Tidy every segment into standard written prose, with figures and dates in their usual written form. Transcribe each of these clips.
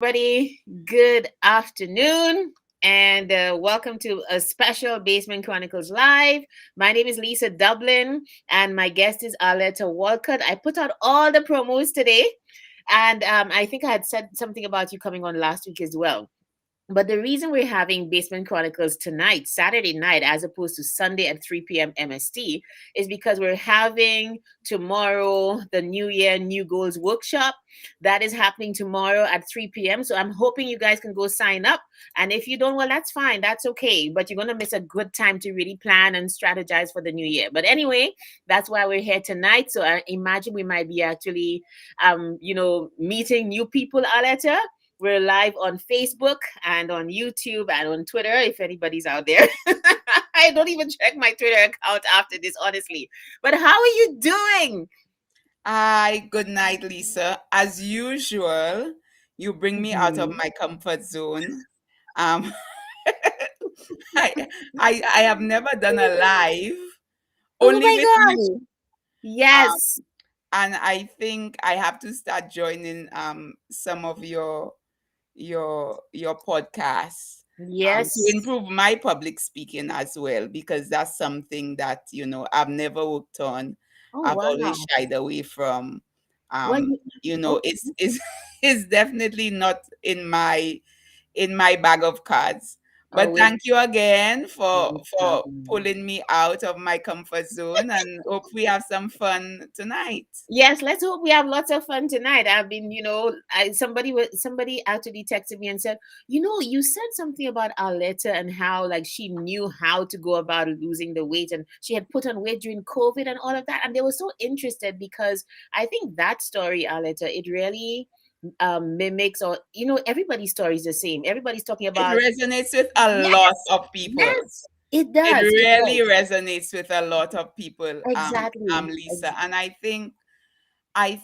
everybody. Good afternoon, and welcome to a special Basement Chronicles Live. My name is Lisa Dublin, and my guest is Arletta Walcott. I put out all the promos today, and I think I had said something about you coming on last week as well. But the reason we're having Basement Chronicles tonight, Saturday night, as opposed to Sunday at 3 p.m. MST, is because we're having tomorrow the New Year New Goals workshop. That is happening tomorrow at 3 p.m. So I'm hoping you guys can go sign up. And if you don't, well, that's fine. That's okay. But you're going to miss a good time to really plan and strategize for the new year. But anyway, that's why we're here tonight. So I imagine we might be actually, meeting new people, Aletta. We're live on Facebook and on YouTube and on Twitter if anybody's out there. I don't even check my Twitter account after this, honestly. But how are you doing? Hi, good night, Lisa. As usual, you bring me out of Mhm. my comfort zone. Um, I, I have never done a live, Oh only my with you, God. um, Yes. and I think I have to start joining some of your podcasts to Yes. improve my public speaking as well, because that's something that I've never worked on. Oh, I've always wow. shied away from. Well, Um, okay. it's definitely not in my bag of cards. But Oh, wait. thank you again for No for problem. pulling me out of my comfort zone, and hope we have some fun tonight. Yes, let's hope we have lots of fun tonight. I've been, somebody actually texted me and said, you said something about Arletta and how like she knew how to go about losing the weight and she had put on weight during COVID and all of that. And they were so interested because I think that story, Arletta, it really mimics or everybody's story is the same. Everybody's talking It about resonates with a lot yes, of people. yes, it It does. It really does. resonates with a lot of people, Exactly. Lisa. And I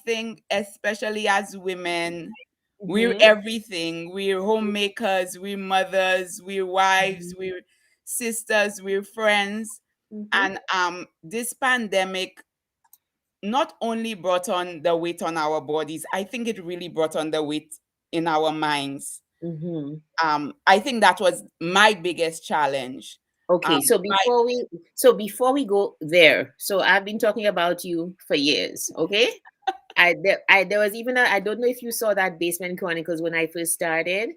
think especially as women, we're Mm-hmm. everything. We're homemakers, we're mothers, we're wives, we're sisters, we're friends. Mm-hmm. And this pandemic not only brought on the weight on our bodies, I think it really brought on the weight in our minds. Mm-hmm. I think that was my biggest challenge. Okay, so My before we go there, so I've been talking about you for years. Okay, there was even I don't know if you saw that Basement Chronicles when I first started,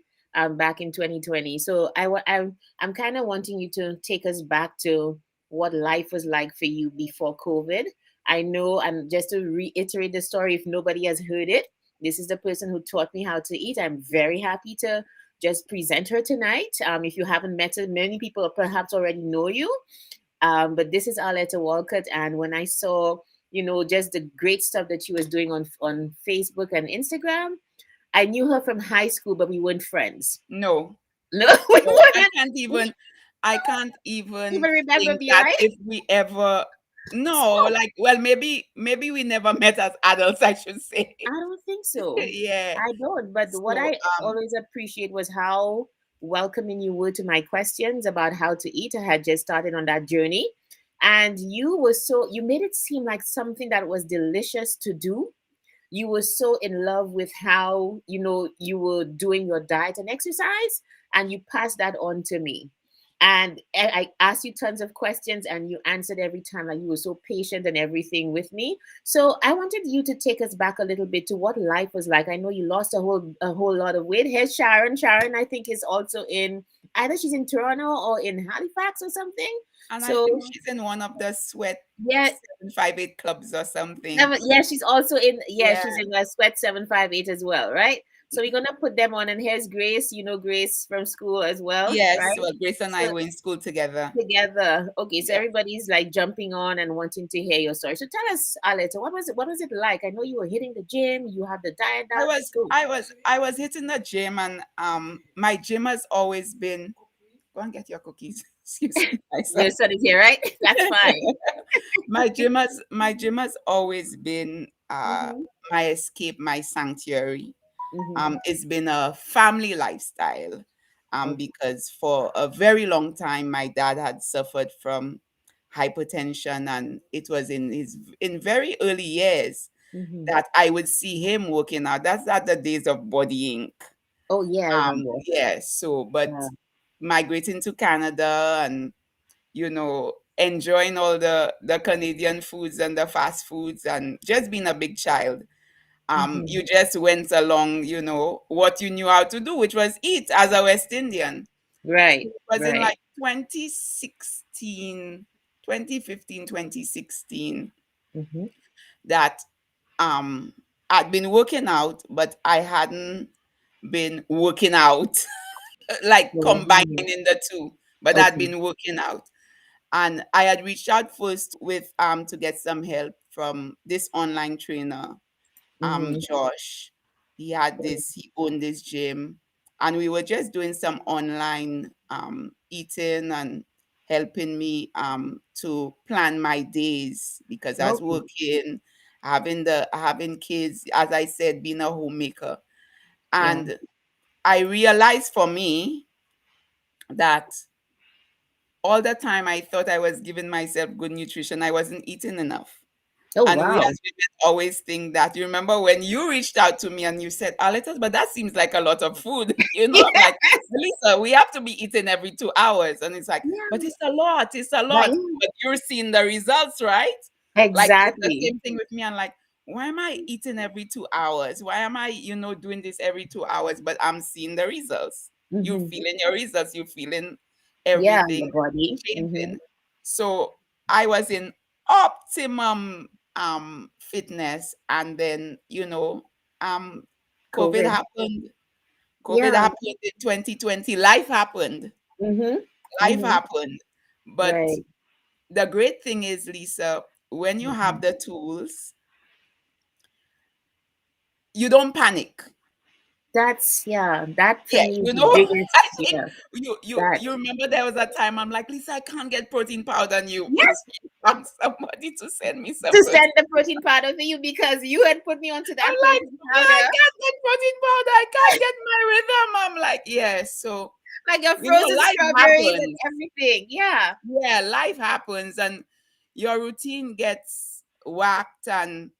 back in 2020. So I'm kind of wanting you to take us back to what life was like for you before COVID. I know, and just to reiterate the story, if nobody has heard it, this is the person who taught me how to eat. I'm very happy to just present her tonight. If you haven't met her, many people perhaps already know you. But this is Arletta Walcott, and when I saw, just the great stuff that she was doing on Facebook and Instagram, I knew her from high school, but we weren't friends. No, No, we no, I weren't. can't even I can't even Even remember think me, that right? if we ever no, So like, well, maybe we never met as adults, I should say. I don't think so. Yeah. I don't. But what So I always appreciate was how welcoming you were to my questions about how to eat. I had just started on that journey. And you made it seem like something that was delicious to do. You were so in love with how, you were doing your diet and exercise, and you passed that on to me. And I asked you tons of questions and you answered every time, like you were so patient and everything with me. So I wanted you to take us back a little bit to what life was like. I know you lost a whole lot of weight. Here's Sharon. Sharon, I think, is also in either she's in Toronto or in Halifax or something. and I think So she's in one of the sweat yeah, 758 clubs or something. yeah, she's also in. Yeah, Yeah. she's in a Sweat 758 as well, right? So we're gonna put them on, and here's Grace. You know Grace from school as well, Yes, right? well, Grace and I So were in school together. together. Okay, so Yeah. everybody's like jumping on and wanting to hear your story. So tell us, Aleta, what was it like? I know you were hitting the gym, you have the diet I down. was Let's go. I was I was hitting the gym, and my gym has always been go and get your cookies. Excuse me, my Your son. son is here, right? That's fine. My gym has always been Mm-hmm. my escape, my sanctuary. Mm-hmm. It's been a family lifestyle. Okay. Because for a very long time my dad had suffered from hypertension, and it was in very early years Mm-hmm. that I would see him working out. That's at the days of Body Inc. Oh yeah, I remember. Yeah, so but Yeah. migrating to Canada and enjoying all the Canadian foods and the fast foods and just being a big child. Hmm. You just went along, what you knew how to do, which was eat as a West Indian. So Right, it was in right. like 2016, 2015, 2016 Hmm. that I'd been working out, but I hadn't been working out like combining Hmm. the two, but I'd Okay. been working out. And I had reached out first with to get some help from this online trainer, Hmm. Josh. He owned this gym, and we were just doing some online eating and helping me to plan my days because I was Okay. working, having kids, as I said, being a homemaker. Yeah. And I realized for me that all the time I thought I was giving myself good nutrition, I wasn't eating enough. Oh And we wow. as women always think that. You remember when you reached out to me and you said, Arletta, but that seems like a lot of food. I'm like, Yes. Lisa, we have to be eating every 2 hours. And it's like, but Yeah. it's a lot. It's a But lot. But you're seeing the results, right? Like it's the exactly. same thing with me. I'm like, why am I eating every 2 hours? Why am I, doing this every 2 hours? But I'm seeing the results. You're Hmm. feeling your results. You're feeling Yeah, everything the body. Hmm. changing. So I was in optimum fitness, and then um covid COVID. happened covid Yeah. happened in 2020. Hmm. Life Hmm. happened. But Right. the great thing is, Lisa, when you have Mhm. the tools, you don't panic. That's yeah. That for Yeah, me is the I biggest. think Yeah. you you That. you remember there was a time I'm like, Lisa, I can't get protein powder, and you Yes. found somebody to send me some To protein. send the protein powder for you because you had put me onto I'm that like, protein but I powder. can't get protein powder. I can't get my rhythm. I'm like, yes. So, Like your frozen life strawberries and happens. everything. Yeah. Yeah, life happens, and your routine gets whacked, and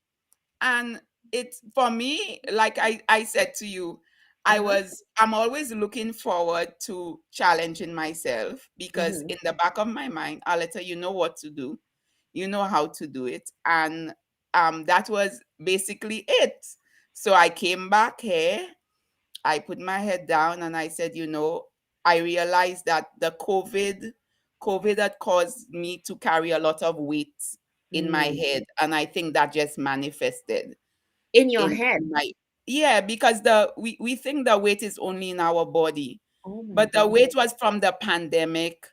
it's for me, like I said to you, Uh-huh. I'm always looking forward to challenging myself because Hmm. in the back of my mind, Aletta, you know what to do, you know how to do it, and that was basically it. So I came back here, I put my head down, and I said, I realized that the COVID had caused me to carry a lot of weight in my Mm. head, and I think that just manifested In your in head. my yeah, because we think the weight is only in our body, Oh my but the goodness. weight was from the pandemic.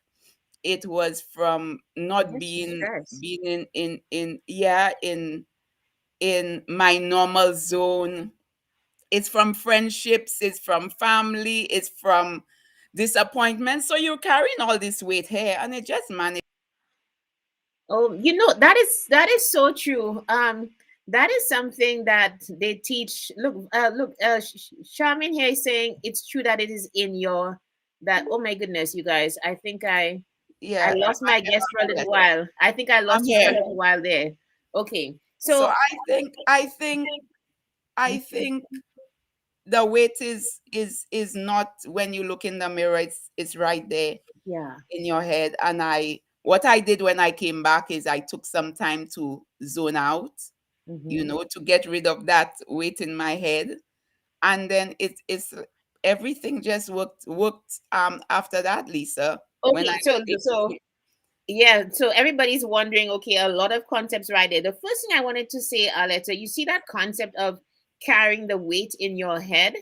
It was from not That's the stress. being in yeah, in my normal zone. It's from friendships, it's from family, it's from disappointment. So you're carrying all this weight here, and it just managed. Oh, that is so true. That is something that they teach. Charmin here is saying it's true that it is in your that. Oh my goodness, you guys! I Yeah, lost my guest for a little while. I think I I'm lost you for a here. little while there. Okay, So so I think the weight is not when you look in the mirror. It's right there yeah. in your head. And I what I did when I came back is I took some time to zone out, Hmm. to get rid of that weight in my head. And then it's everything just worked after that, Lisa. When I Okay, was able so to. yeah, so everybody's wondering, okay, a lot of concepts right there. The first thing I wanted to say, Aletta, you see that concept of carrying the weight in your head?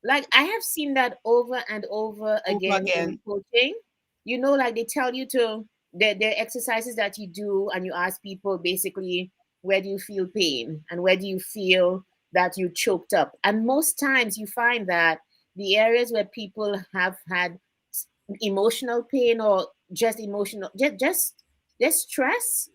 Like I have seen that over and over Over again in again. coaching. Like they tell you to there are exercises that you do and you ask people basically where do you feel pain and where do you feel that you choked up. And most times you find that the areas where people have had emotional pain or just emotional just stress,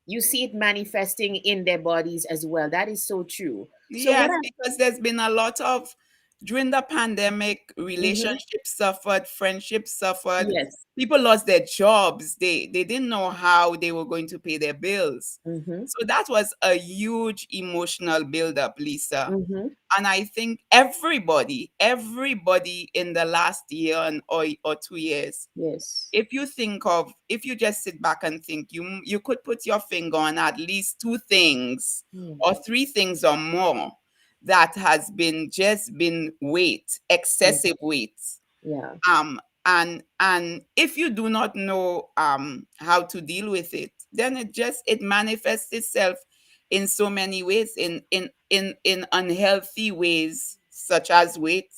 you see it manifesting in their bodies as well. That is so true. So what Yes, I because there's been a lot of during the pandemic, Mm-hmm. relationships suffered, friendships suffered, Yes. people lost their jobs. They didn't know how they were going to pay their bills. Mm-hmm. So that was a huge emotional buildup, Lisa. Mm-hmm. And I think everybody in the last year or 2 years, Yes. if you just sit back and think, you could put your finger on at least two things Mm. or three things or more that has been just been weight, Yeah. excessive weight. Yeah. And if you do not know how to deal with it, then it manifests itself in so many ways, in unhealthy ways, such as weight,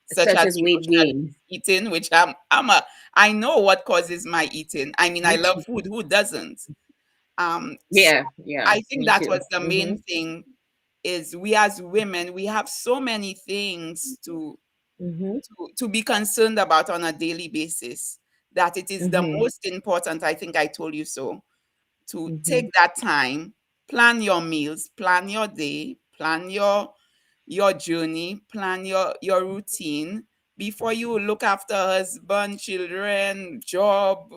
such Such as as weight emotional gain. eating, which I know what causes my eating. I mean, I Me love too. food, who doesn't? So Yeah. Yeah. I think Me that too. was the Mm-hmm. main thing, is we as women, we have so many things Mm-hmm. to be concerned about on a daily basis, that it is the Mm-hmm. most important. I think I told you so, to Mm-hmm. take that time, plan your meals, plan your day, plan your journey, plan your routine before you look after husband, children, job,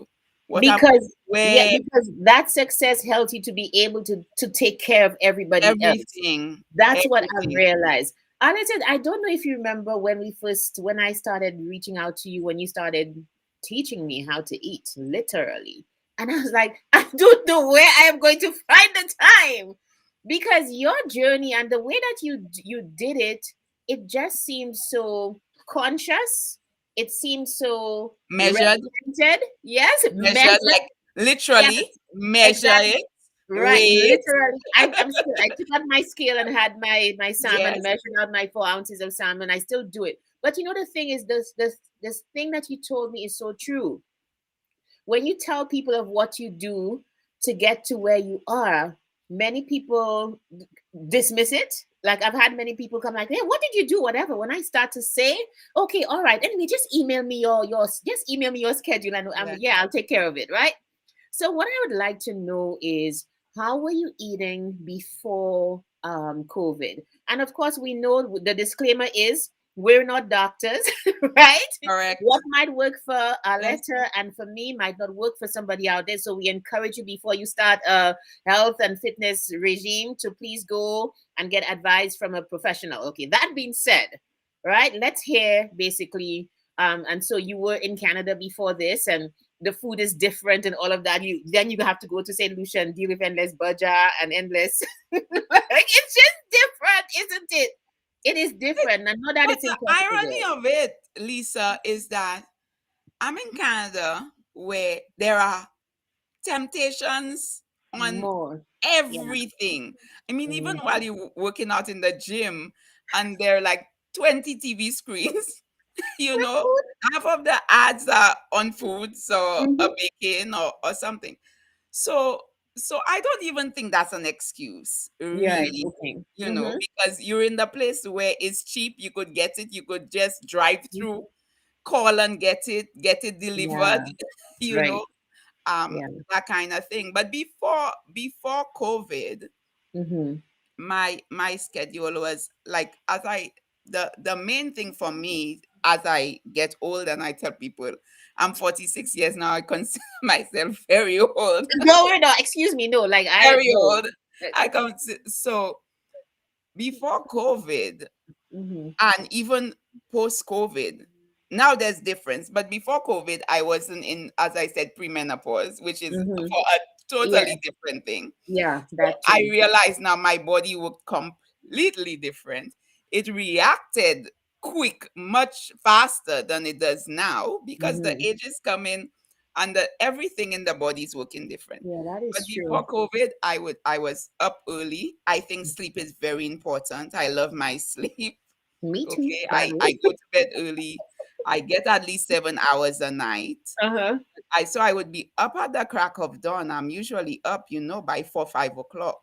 what am I Because yeah, wear, because that success helps you to be able to take care of everybody else. everything, That's what I've everything. realized. Honestly, I don't know if you remember when I started reaching out to you, when you started teaching me how to eat, literally. And I was like, I don't know where I am going to find the time. Because your journey and the way that you did it, it just seems so conscious. It seems so Measured, regimented. Yes, measured, measured. like Yes, literally measure exactly. it, Right, weight. literally. I'm still. I took out my scale and had my salmon, Yes, measured out my 4 ounces of salmon. I still do it. But you know the thing is, this thing that you told me is so true. When you tell people of what you do to get to where you are, many people dismiss it. Like I've had many people come like, "Hey, what did you do?" Whatever. When I start to say, "Okay, all right," anyway, just email me just email me your schedule, and yes, yeah, I'll take care of it. Right. So what I would like to know is how were you eating before COVID? And of course, we know the disclaimer is we're not doctors, right? What correct. might work for Yes, Arletta and for me might not work for somebody out there. So we encourage you before you start a health and fitness regime to please go and get advice from a professional. Okay, that being said, right? Let's hear basically. And so you were in Canada before this, and the food is different and all of that. You have to go to St. Lucia and deal with endless budget and endless. Like, it's just different, isn't it? It is different. And not that but it's the irony impossible. of it, Lisa, is that I'm in Canada, where there are temptations on More. Yeah. everything. I mean, even Mm. while you're working out in the gym, and there are like 20 TV screens, you With know, food. half of the ads are on food, so a Mm-hmm. baking or something. So so I don't even think that's an excuse, Yeah. really, Okay. you know, Mm-hmm. because you're in the place where it's cheap, you could get it, you could just drive through, Mm-hmm. call and get it delivered, Yeah. you know, Right. um, Yeah. that kind of thing. But before COVID, Mm-hmm. my schedule was like, the main thing for me, as I get old, and I tell people I'm 46 years now, I consider myself very old. No, no, excuse me. No, like I Very no. old. So before COVID, Mm-hmm. and even post COVID, now there's difference. But before COVID, I wasn't in, as I said, premenopause, which is Mm-hmm. for a Yeah. totally different thing. Yeah. So That I too. realize now my body worked completely different. It reacted quick, much faster than it does now, because the Mm-hmm. age is coming, and everything in the body is working different. Yeah, that But is true. before COVID, I was up early. I think sleep is very important. I love my sleep. Me too, Okay, by the I way. go to bed early. I get at least 7 hours a night. Uh-huh. I would be up at the crack of dawn. I'm usually up, by 4, 5 o'clock,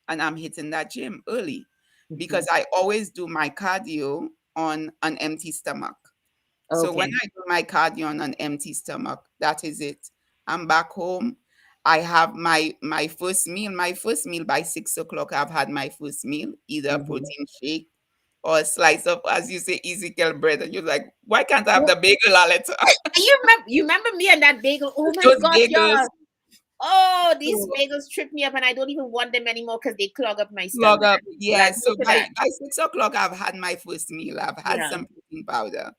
and I'm hitting that gym early, Mm-hmm. because I always do my cardio on an empty stomach. So when Okay. I do my cardio on an empty stomach, that is it. I'm back home. I have my first meal. My first meal by 6 o'clock. I've had my first meal, either a Mm-hmm. protein shake, or a slice of, as you say, Ezekiel bread, and you're like, why can't I have Well, the bagel, Aletta? you remember me and that bagel? Oh my Those gosh, bagels y'all. Oh, these to bagels trip me up, and I don't even want them anymore because they clog up my plug stomach. up. Like, Yes. So look at by that. 6 o'clock, I've had my first meal. I've had Yeah. some protein powder,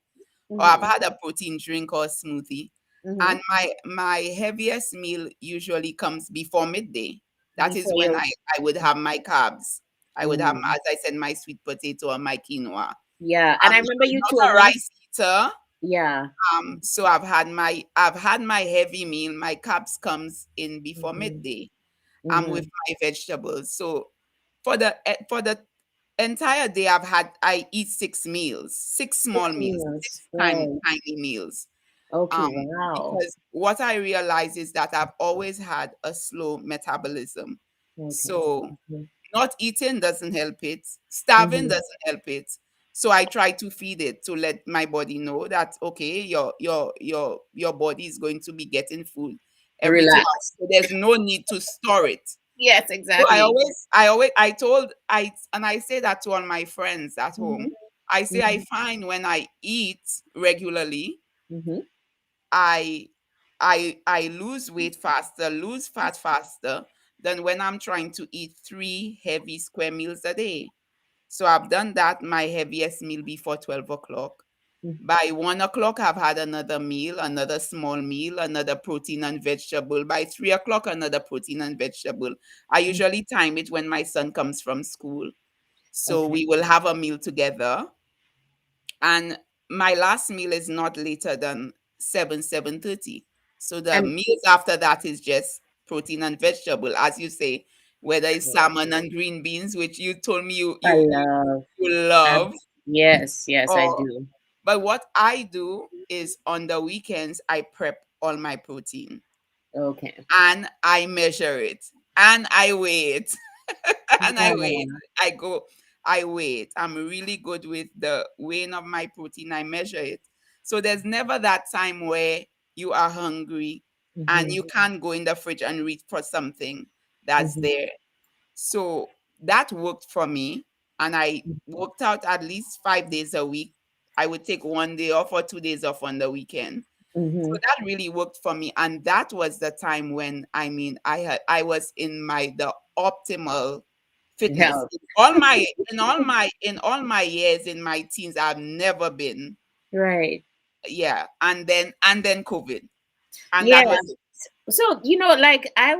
or I've Mm-hmm. had a protein drink or smoothie. Mm-hmm. And my heaviest meal usually comes before midday. That is Before when you. I would have my carbs. I would have, Mm. as I said, my sweet potato or my quinoa. Yeah, and I remember I'm you not told a me. rice eater. Yeah. So I've had my heavy meal. My carbs comes in before Mm-hmm. midday. With Mm-hmm. my vegetables. So for the entire day, I eat 6 meals, six small 16 meals, years. six tiny Right. tiny meals. Okay. Um, Wow. because what I realize is that I've always had a slow metabolism. Okay. So Mm-hmm. not eating doesn't help it. Starving Mm-hmm. doesn't help it. So I try to feed it to let my body know that okay, your body is going to be getting food every 2 hours. Relax. So there's no need to store it. Yes, So exactly. I say that to all my friends at Mm-hmm. home. I say I Mm-hmm. find when I eat regularly, Mm-hmm. I I lose weight faster, lose fat faster than when I'm trying to eat 3 heavy square meals a day. So I've done that my heaviest meal before 12 o'clock. By 1 o'clock, I've had another meal, another small meal, another protein and vegetable. By 3 o'clock, another protein and vegetable. I Mm-hmm. usually time it when my son comes from school. So Okay. we will have a meal together. And my last meal is not later than 7:30. So the And meals after that is just protein and vegetable, as you say, whether it's salmon and green beans, which you told me you I you you, love. you love, Yes, yes, I or do. but what I do is on the weekends, I prep all my protein Okay. and I measure it and I weigh it. And I wait. Yeah. I go, I wait. I'm really good with the weighing of my protein. I measure it. So there's never that time where you are hungry and Mm-hmm. you can't go in the fridge and reach for something that's Mm-hmm. there. So that worked for me. And I worked out at least 5 days a week. I would take one day off or 2 days off on the weekend. So Mm-hmm. that really worked for me. And that was the time when I was in the optimal fitness. Health. In all my years in my teens, I've never been. Right. Yeah. And then COVID. And Yeah. that was it. So, like I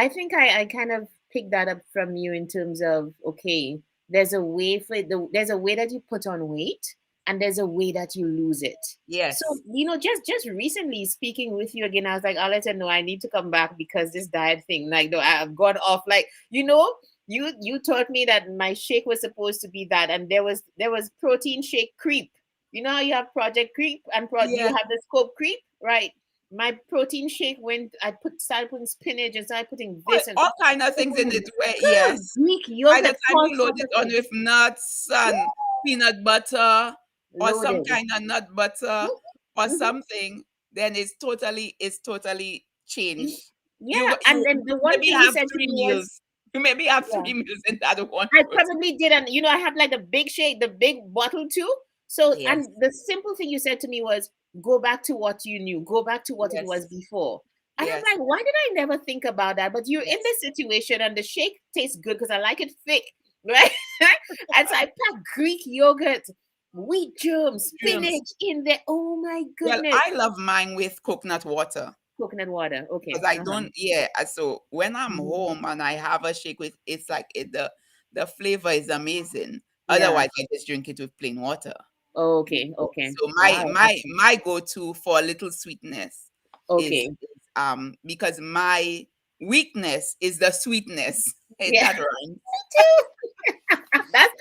think I kind of picked that up from you in terms of, okay, there's a way that you put on weight and there's a way that you lose it. So, Yes. just recently speaking with you again, I was like, I'll let her know I need to come back because this diet thing, like, though I've gone off. Like, you taught me that my shake was supposed to be that, and there was protein shake creep. You know how you have project creep and you Yes. have the scope creep, right? My protein shake went. I started putting spinach and started putting this and All kind of things in oh, it where, good yes. Greek By the yogurt, time all you load sorts it of on things with nuts and peanut butter or some loaded. kind of nut butter or Mm-hmm. something, then it's totally changed. Yeah, You and you then the one maybe thing you have said to three me was, meals. You maybe have yeah, 3 meals in that one I protein. probably did, and I had like the big shake, the big bottle too. So, Yes, and the simple thing you said to me was, go back to what you knew, go back to what it was yes, before. And I'm yes, like, why did I never think about that? But you're in yes, this situation, and the shake tastes good because I like it thick, right? And so I packed Greek yogurt, wheat germs, germs. spinach in there. Oh my Well, goodness. I love mine with coconut water. Coconut water. Because Okay. I Uh-huh. don't, yeah. So when I'm Mhm. home and I have a shake with, it's like the flavor is amazing. Yeah. Otherwise, I just drink it with plain water. Okay. Okay. So my Wow. my my go-to for a little sweetness is, Okay. because my weakness is the sweetness. Hey, Yeah. that rhymes.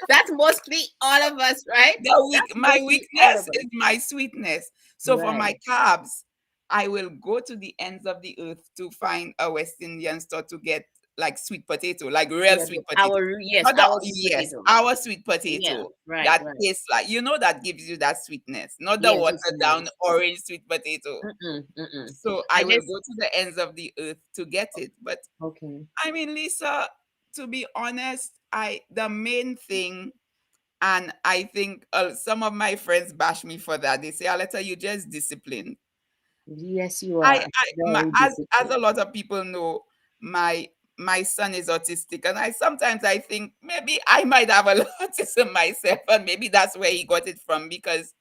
That's mostly all of us, right? That's My mostly all weakness of us. is my sweetness. So for Right. my carbs, I will go to the ends of the earth to find a West Indian store to get like sweet potato, like real Yeah. sweet potato. Yes, Not the our sweet yes, potato. our sweet Yeah. potato Right. that Right. tastes like, that gives you that sweetness, not the Yes, it's watered down nice. orange sweet potato. Mm-mm, mm-mm. So I I will just go to the ends of the earth to get it. But okay. I mean, Lisa, to be honest, I the main thing. And I think some of my friends bash me for that. They say, Aletta, you just disciplined. Yes, you are very As a disciplined. lot of people know, my my son is autistic, and I sometimes I think maybe I might have a autism myself, and maybe that's where he got it from, because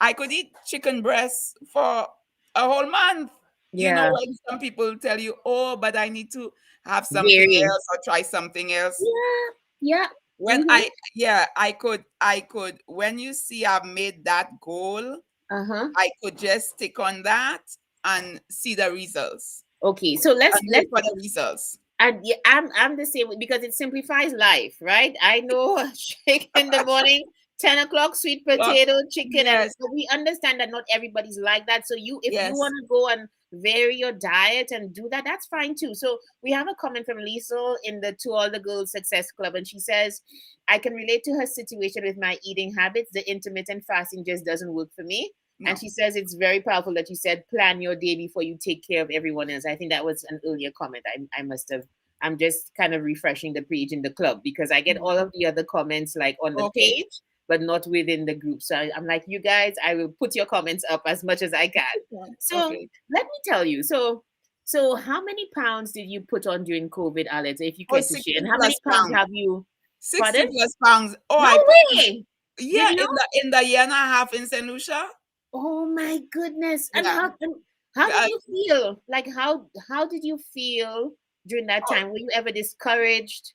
I could eat chicken breast for a whole month. You know, Yeah. when some people tell you, oh, but I need to have something Very. else or try something else. Yeah. Yeah. When Mm-hmm. yeah, I could, when you see I've made that goal, Uh-huh. I could just stick on that and see the results Okay. So let's and wait let's for the results. and yeah, I'm the same way because it simplifies life, right? I know shake in the morning, 10 o'clock, sweet Look, potato, chicken, and yes, but we understand that not everybody's like that. So if you yes. want to go and vary your diet and do that, that's fine too. So we have a comment from Lisa in the To All the Girls Success Club, and she says, I can relate to her situation with my eating habits. The intermittent fasting just doesn't work for me. And No. she says it's very powerful that you said plan your day before you take care of everyone else. I think that was an earlier comment. I must have. I'm just kind of refreshing the page in the club because I get all Mhm. of the other comments like on the Okay. page, but not within the group. So I'm like, you guys, I will put your comments up as much as I can. So Okay. let me tell you. So how many pounds did you put on during COVID, Alex, if you Oh, care to share? 60 And how plus many pounds pounds. have you? 60 Pardon? plus pounds. Oh, No I put on, way. Did yeah, you? in the year and a half in St. Lucia. Oh my goodness. And Yeah. how did Uh, you feel? Like how did you feel during that oh, time? Were you ever discouraged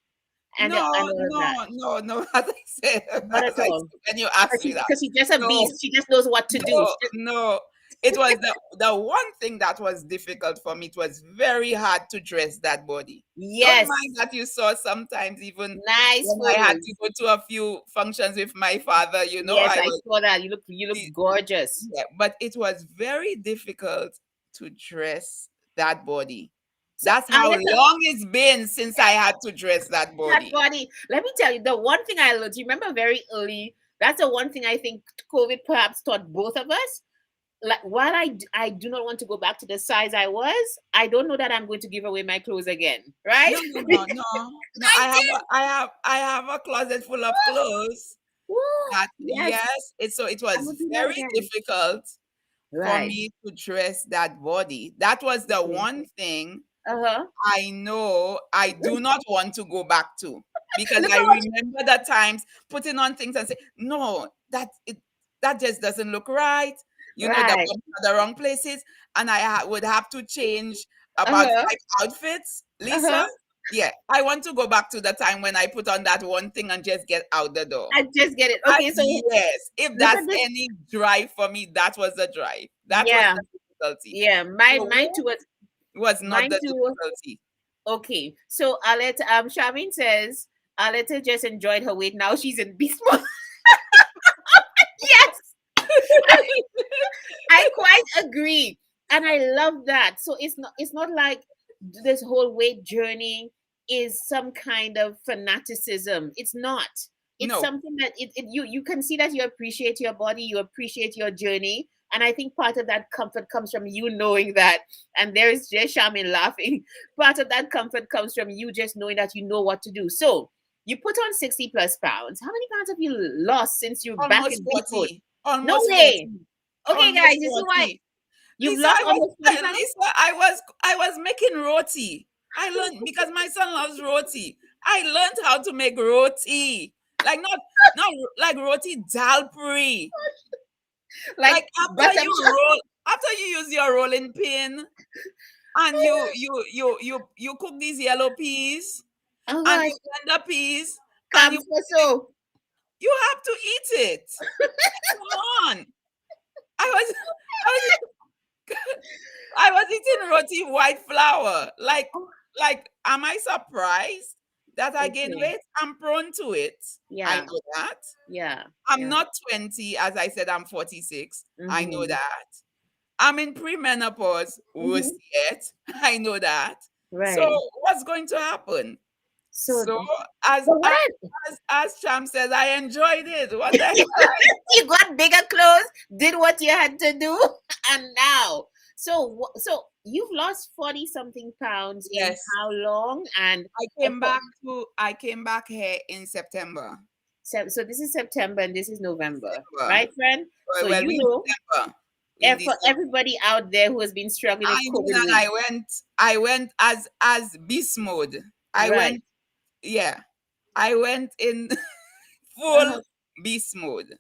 and no, all of that? no. Not at all. When you ask me that, Because she's just a no, beast. She just knows what to do. no, no. It was the one thing that was difficult for me. It was very hard to dress that body. Don't Yes. mind that you saw sometimes, even Nice when I had to photos. go to a few functions with my father, Yes, I I was, saw that. You look gorgeous. yeah, but it was very difficult to dress that body. So That's how Aletta, long it's been since I had to dress that that body. body. Let me tell you, the one thing I learned, you remember very early, that's the one thing I think COVID perhaps taught both of us. Like while I do not want to go back to the size I was, I don't know that I'm going to give away my clothes again. Right? No, no, no, no, no. I did. I have a closet full of clothes. Woo! That, Yes, it I was will do that very again. difficult for Right. me to dress that body. That was the Okay. one thing Uh-huh. I know I do not want to go back to, because Look I at what remember the times putting on things and say, no, that just doesn't look right. The right. body are the wrong places, and I would have to change about Uh-huh. 5 outfits. Lisa, Uh-huh. yeah, I want to go back to the time when I put on that one thing and just get out the door. I just get it. And Okay, so yes, if look that's at this. any drive for me, that was the drive. That was Yeah, the difficulty. yeah. The Mine too weight was not mine the too. difficulty. Okay. So Alette, Charmaine says Aletta just enjoyed her weight. Now she's in beast mode. Yes, I quite agree. And I love that. So it's not like this whole weight journey is some kind of fanaticism. It's not. It's No, something that you can see that you appreciate your body, you appreciate your journey. And I think part of that comfort comes from you knowing that. And there's just Shaman laughing. Part of that comfort comes from you just knowing that you know what to do. So you put on 60 plus pounds. How many pounds have you lost since you're back almost in beast mode? 40. No Almost way. 40. Okay, guys, Almost you see why 40. you've lost almost 40 pounds? Lisa, I was making roti. I learned, because my son loves roti. I learned how to make roti. Like not like roti dalpuri. Like Like butter. after you use your rolling pin, and you cook these yellow peas, Oh and gosh, you blend the peas, and come for so. you have to eat it. Come on. I was I was I was eating roti white flour. Am I surprised that I gain Okay. weight? I'm prone to it. I Yeah. know that. Yeah. I'm Yeah. not 20, as I said, I'm 46. I know Mm-hmm. that. I'm in premenopause, worse Mm-hmm. yet. I know that. So Right. what's going to happen? So, So as but what as I as Cham says, I enjoyed it. What the hell? you got bigger clothes, did what you had to do, and now. So you've lost 40 something pounds in Yes. how long? And of course, I came back here in September. So this is September and this is November, December. right, friend? So Well, you we in know, December. We in for December. everybody out there who has been struggling I with mean, COVID and weight, I went as beast mode. I right? went, yeah, I went in full Uh-huh. beast mode.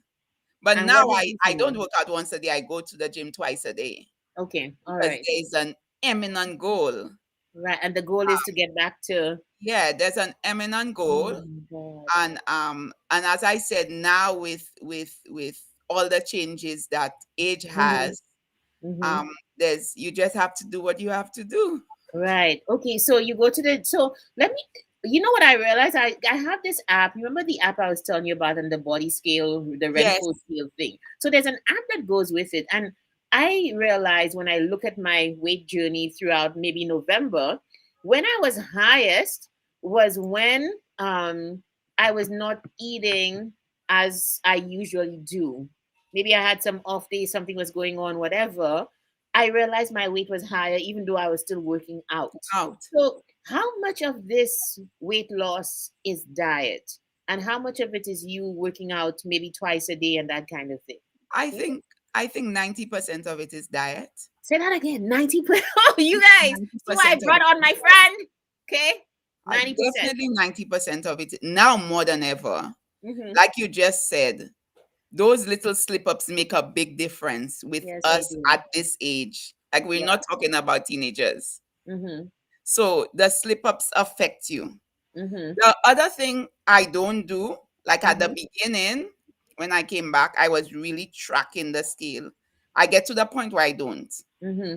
But And now what is this I don't mode? work out once a day. I go to the gym twice a day Okay, all because right, there is an eminent goal. right. And the goal is to get back to. Yeah, there's an eminent Oh goal, my God. and as I said, now with all the changes that age Mm-hmm. has, Mm-hmm. um, there's you just have to do what you have to do. Right. Okay. So you go to the. So let me. You know what I realized? I have this app. You remember the app I was telling you about on the body scale, the Yes. Renfo scale thing? So there's an app that goes with it, and I realized when I look at my weight journey throughout maybe November, when I was highest was when I was not eating as I usually do. Maybe I had some off days, something was going on, whatever. I realized my weight was higher even though I was still working out. Out. So, how much of this weight loss is diet? And how much of it is you working out maybe twice a day and that kind of thing? I Hmm? think I think 90% of it is diet. Say that again. 90%. Oh, you guys. So I 90% of brought it on is my diet. friend. Okay. 90%. Definitely 90% of it now more than ever. Mm-hmm. Like you just said, those little slip ups make a big difference with Yes, they us do. at this age. Like we're Yeah. not talking about teenagers. Mm-hmm. So the slip ups affect you. Mm-hmm. The other thing I don't do, like at the Mm-hmm. beginning, when I came back, I was really tracking the scale. I get to the point where I don't. Mm-hmm.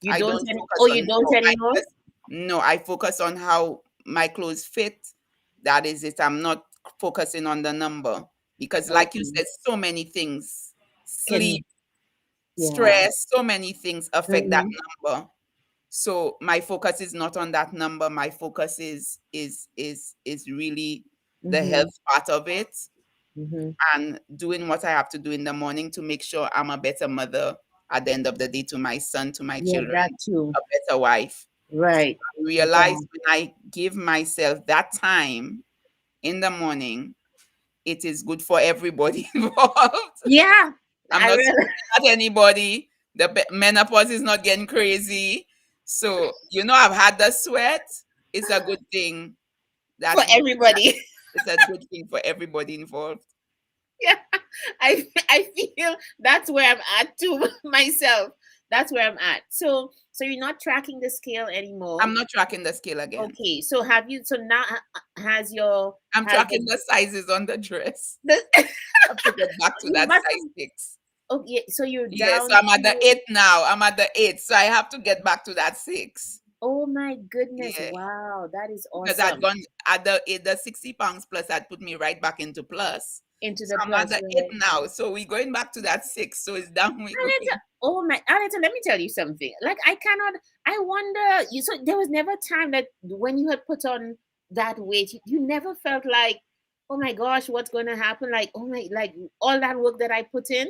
You I don't don't any, focus oh, on you don't no, I anymore? just no, I focus on how my clothes fit. That is it. I'm not focusing on the number because, like you Okay. said, so many things, Can sleep, yeah. stress, so many things affect that Mm-hmm. number. So my focus is not on that number. My focus is really the Mm-hmm. health part of it Mm-hmm. and doing what I have to do in the morning to make sure I'm a better mother at the end of the day to my son, to my Yeah, children, that too. a better wife. So Right. I realize Yeah. when I give myself that time in the morning, it is good for everybody involved. Yeah. I'm I not really screaming at anybody. The menopause is not getting crazy. So, I've had the sweat. It's a good thing. for That everybody. it's a good thing for everybody involved. Yeah. I feel that's where I'm at too myself. That's where I'm at. So you're not tracking the scale anymore. I'm not tracking the scale again. Okay. So have you so now has your I'm has tracking the sizes on the dress. the I have to get back to you that must size have 6. okay, so you're Yes, down so I'm at the to 8 now. I'm at the 8. So I have to get back to that 6. oh my goodness. Yeah. Wow, that is Because I'd awesome. gone at the 60 pounds plus, I'd put me right back into plus. Into So the I'm at plus, the 8 right? now. So we're going back to that 6. So it's down we Anita, going. oh my, Anita, let me tell you something. Like, I cannot, I wonder, you, so there was never a time that when you had put on that weight, you never felt like, oh my gosh, what's going to happen? Like, oh my, like all that work that I put in,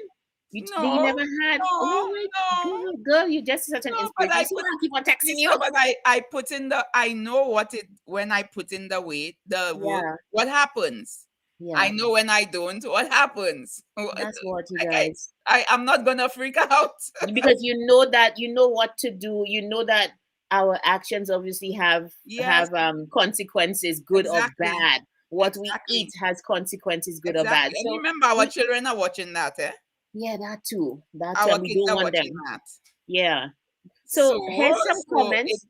you No, never had, oh no, my no, God, girl, you're just such an no. But inspiration. You see why I keep on texting Lisa, you? but I put in I know when I put in the weight, the work, Yeah, what happens. I yeah, know when I don't, what happens. that's what you Like guys, I'm not gonna freak out. because you know that you know what to do, you know that our actions obviously Yes, have consequences, good or exactly. bad. What we eat Exactly. has consequences, good or bad. Exactly. And So remember, our we children are watching that, eh? yeah, that too, Our and we kids don't are want watching them. that. Yeah. So, So here's some comments.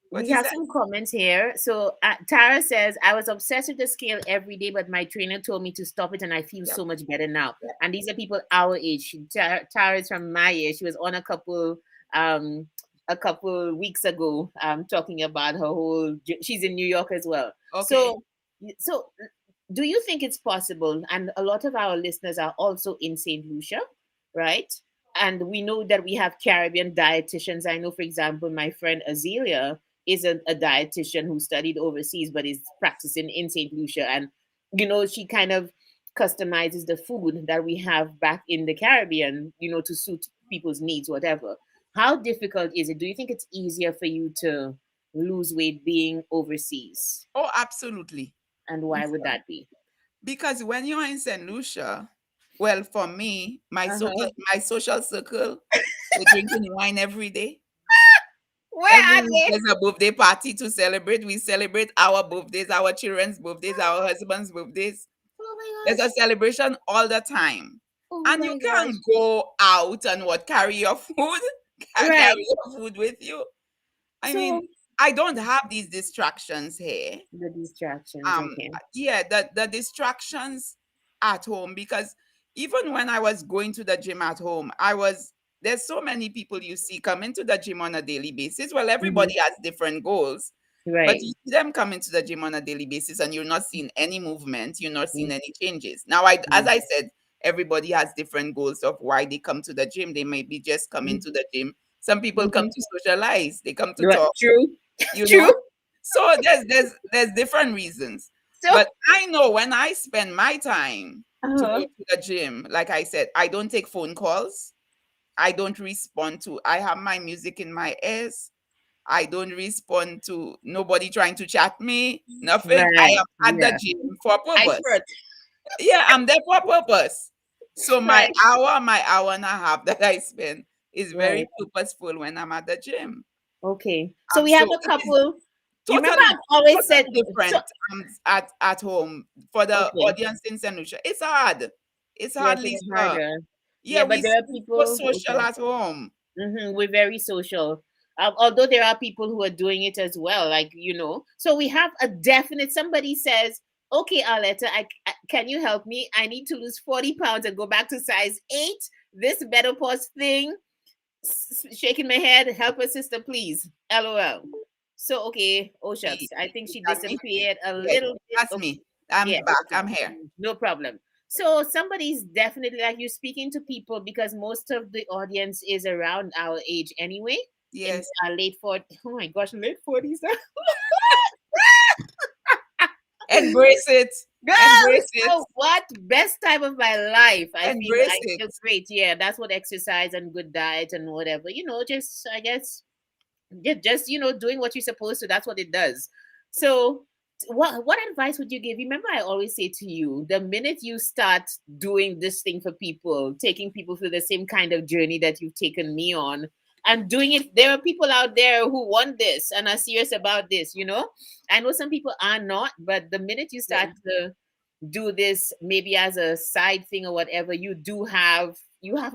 what We is have that? some comments here. So Tara says, I was obsessed with the scale every day, but my trainer told me to stop it and I feel Yep. so much better now. Yep. And these are people our age. Tara is from my age. She was on um, a couple weeks ago talking about her whole, she's in New York as well. Okay. So do you think it's possible? And a lot of our listeners are also in St. Lucia, right? And we know that we have Caribbean dietitians. I know, for example, my friend Azealia is a dietitian who studied overseas but is practicing in St. Lucia. And, she kind of customizes the food that we have back in the Caribbean, to suit people's needs, whatever. How difficult is it? Do you think it's easier for you to lose weight being overseas? Oh, absolutely. And why would that be? Because when you're in St. Lucia, well, for me, Uh-huh. my social circle, we're drinking wine every day. Where Every are week they? there's a birthday party to celebrate. We celebrate our birthdays, our children's birthdays, our husband's birthdays. Oh my There's a gosh. celebration all the time. Oh And you my can't gosh. go out and what, carry your food, carry Right. your food with you. I So mean, I don't have these distractions here. the distractions, um okay. yeah, the distractions at home, because even when I was going to the gym at home, there's so many people you see come into the gym on a daily basis. Well, Hmm. everybody has different goals, but Right. you see them come into the gym on a daily basis and you're not seeing any movement, you're not seeing Mhm. any changes. Now, as I said, everybody has different goals of why they come to the gym. They may be just coming to the gym. Some people come Hmm. to socialize, they come to Right. talk, True. you True. know. So there's different reasons. So But I know when I spend my time to go uh-huh. to the gym, like I said, I don't take phone calls. I don't respond to, I have my music in my ears. I don't respond to nobody trying to chat me, nothing. I Right. am at the Yeah. gym for a I purpose. should. Yeah, I'm there for a purpose. So Right. my hour and a half that I spend is very Right. purposeful when I'm at the gym. Okay. So we have So a it is couple. You remember totally I've always said totally so different at home for the okay. audience in St. Lucia. It's hard. It's Yeah, hard, it's a bit Lisa. harder. Yeah, Yeah, but there are we so people social okay. at home. We're very social. Although there are people who are doing it as well, so we have a definite. Somebody says, "Okay, Arletta, can you help me? I need to lose 40 pounds and go back to size 8. This menopause thing." Shaking my head. Help her, sister, please. LOL. So okay. Oh Is shucks. I think she that me? disappeared a Yes, little bit. that's Okay. me. I'm Yeah. back. Okay. I'm here. No problem. So somebody's definitely like you speaking to people because most of the audience is around our age anyway, in Yes. our late 40s. Oh my gosh, late 40s. Embrace it. Girl, Embrace it. so what? Best time of my life. Embrace I it. feel great. Yeah, that's what exercise and good diet and whatever. Just I guess just doing what you're supposed to. That's what it does. So what advice would you give? Remember, I always say to you, the minute you start doing this thing for people, taking people through the same kind of journey that you've taken me on, and doing it, there are people out there who want this and are serious about this. I know some people are not, but the minute you start Yeah. to do this maybe as a side thing or whatever, you have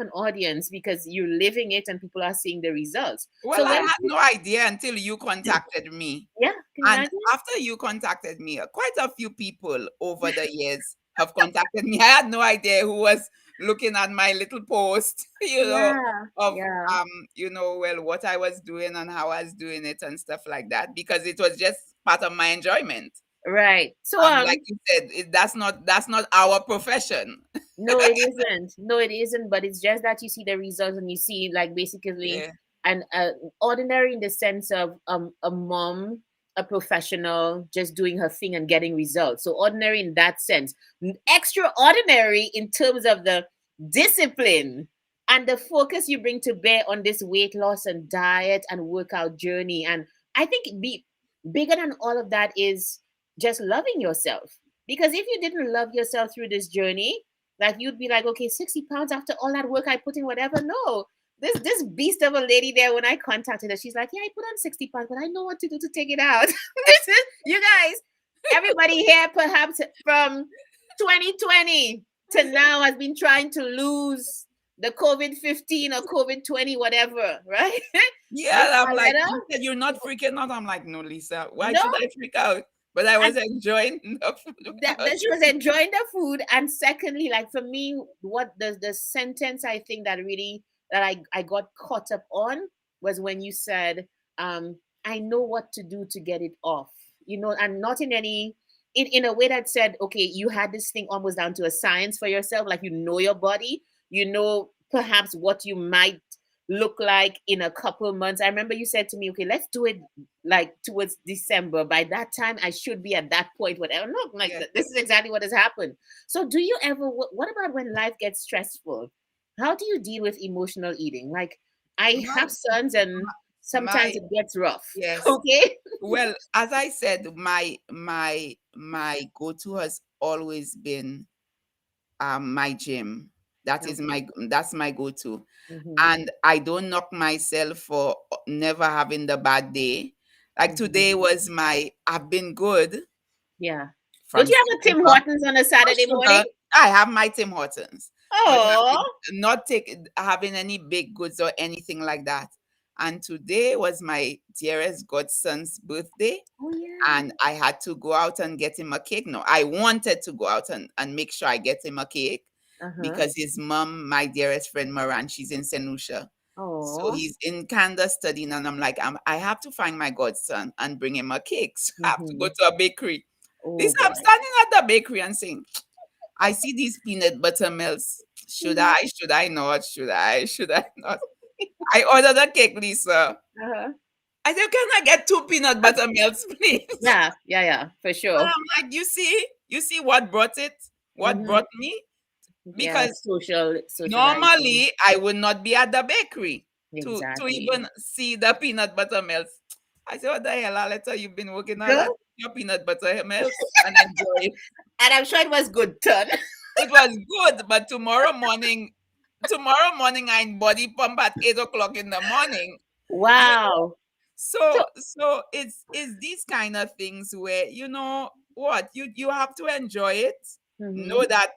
an audience because you're living it and people are seeing the results. Well, So I when had no idea until you contacted me. yeah, can you And imagine? after you contacted me, quite a few people over the years have contacted me. I had no idea who was looking at my little post, Yeah, of yeah, well, what I was doing and how I was doing it and stuff like that, because it was just part of my enjoyment. right. So Like you said, that's not our profession. no, it isn't. No, it isn't. But it's just that you see the results and you see like basically Yeah. an ordinary in the sense of a mom, a professional, just doing her thing and getting results. So ordinary in that sense. Extraordinary in terms of the discipline and the focus you bring to bear on this weight loss and diet and workout journey. And I think bigger than all of that is just loving yourself. Because if you didn't love yourself through this journey, like you'd be like, okay, 60 pounds after all that work I put in, whatever. No. This beast of a lady there, when I contacted her, she's like, yeah, I put on 60 pounds, but I know what to do to take it out. This is you guys, everybody here perhaps from 2020 to now has been trying to lose the COVID-15 or COVID-20, whatever, right? Miss Yeah, I'm like, Arletta? you said you're not freaking out. I'm like, no, Lisa, why No. should I freak out? But I was And enjoying the food I that was she was eating. enjoying the food, and secondly, like for me, what the sentence I think that really that I got caught up on was when you said, I know what to do to get it off, and not in any in a way that said, okay, you had this thing almost down to a science for yourself, like your body, perhaps what you might look like in a couple months. I remember you said to me, okay, let's do it like towards December. By that time, I should be at that point, whatever. No, like Yeah. this is exactly what has happened. So, do you ever, what about when life gets stressful? How do you deal with emotional eating? Like, I My have sons and my sometimes it gets rough. yes. Okay. Well, as I said, my go-to has always been my gym. Okay. That's my go-to. Mm-hmm. And I don't knock myself for never having the bad day. Like Mm-hmm. today was I've been good Yeah. Don't from you have a sitting Tim up. Hortons on a No Saturday morning? sugar. I have my Tim Hortons, but Oh. not having any baked goods or anything like that. And today was my dearest godson's birthday, Oh yeah. and I had to go out and get him a cake. No, I wanted to go out and make sure I get him a cake Uh-huh. because his mom, my dearest friend Moran, she's in St. Lucia. So Oh. he's in Canada studying, and I'm like, I have to find my godson and bring him a cake. So I have to go Mm-hmm. to a bakery. Oh This I'm boy. standing at the bakery and saying, I see these peanut butter melts. Should Mhm. I? Should I not? Should I? Should I not? I ordered a cake, Lisa. Uh-huh. I said, can I get two peanut butter melts, please? Yeah, yeah, yeah, for And sure. I'm like, you see what brought it? What Mm-hmm. brought me? Yeah, Because socializing. normally I would not be at the bakery to Exactly. even see the peanut butter melts. I said, what the hell, Aletta? You've been working a lot Girl, your peanut butter melts and enjoy it. and I'm sure it was good turn. It was good, but tomorrow morning I in body pump at 8 o'clock in the morning. You know, Wow. So, so it's these kind of things where what you have to enjoy it. mm-hmm, Know that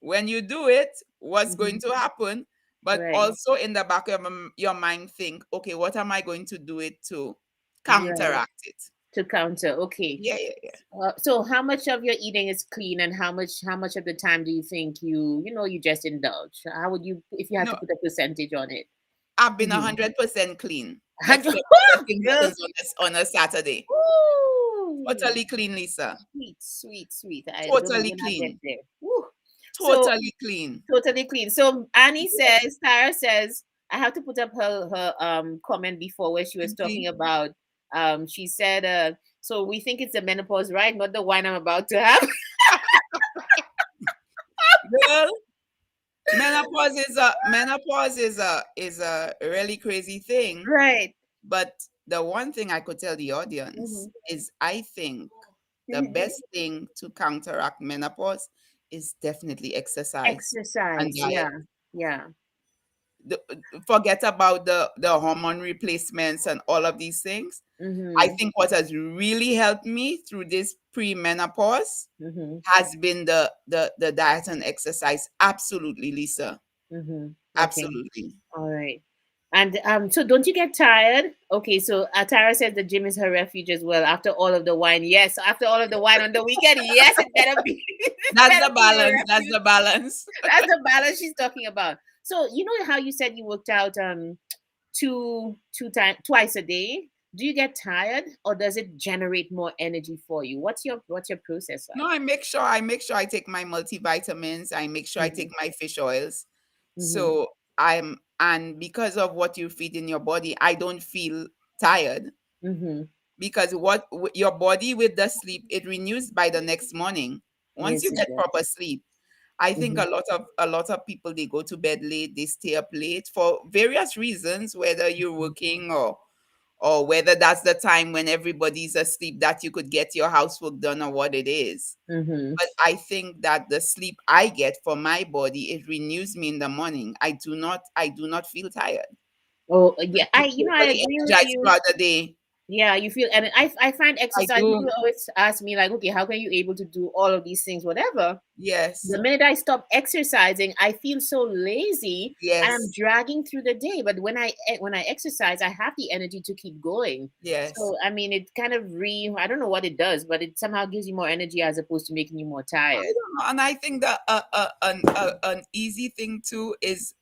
when you do it, what's mm-hmm, going to happen, but right, also in the back of your mind think, okay, what am I going to do it to right. counteract it? To counter. Okay. Yeah, yeah, yeah. So how much of your eating is clean, and how much of the time do you think you just indulge? How would you, if you had to No, put a percentage on it? I've been Mm-hmm. 100% clean, 100. except for the Tim Girl. Hortons on a Saturday. Woo! Totally clean, Lisa. Sweet, sweet, sweet. I don't know Totally when I get clean. there. Woo. So Totally clean. totally clean. So Annie says, Tara says, I have to put up her comment before where she was talking Mhm. about she said so we think it's the menopause, right? Not the wine I'm about to have. Girl, menopause is a really crazy thing. Right. But the one thing I could tell the Hmm. audience is I think the Hmm. best thing to counteract menopause is definitely exercise and Exercise. diet. Yeah. Yeah. The, Forget about the hormone replacements and all of these things. I Mm-hmm. think what has really helped me through this pre-menopause Mm-hmm. has been the diet and exercise. Absolutely, Lisa. Mm-hmm. Okay. Absolutely. All right. And so don't you get tired? Okay, so Tara says the gym is her refuge as well after all of the wine. Yes, after all of the wine on the weekend, yes, it better be it That's better the be your balance. That's refuge. the balance. That's the balance she's talking about. So you know how you said you worked out twice a day? Do you get tired, or does it generate more energy for you? What's your process No, like? I make sure I take my multivitamins. I make sure I take Mm-hmm. my fish oils. Mm-hmm. So and because of what you feed in your body, I don't feel tired Mm-hmm. because your body with the sleep, it renews by the next morning. Once Yes, you it get does. proper sleep, I think Mm-hmm. a lot of people, they go to bed late, they stay up late for various reasons, whether you're working or whether that's the time when everybody's asleep that you could get your housework done or what it is. Mm-hmm. But I think that the sleep I get for my body, it renews me in the morning. I do not feel tired. Oh, yeah. I I feel I totally agree with energized you. throughout the day. Yeah, you feel, and I find I exercise. do. People always ask me like, okay, how can you able to do all of these things, whatever? Yes. The minute I stop exercising, I feel so lazy and I'm Yes. dragging through the day. But when I exercise, I have the energy to keep going. Yes. So I mean, it kind of I don't know what it does, but it somehow gives you more energy as opposed to making you more I tired. don't know. And I think that an easy thing too is,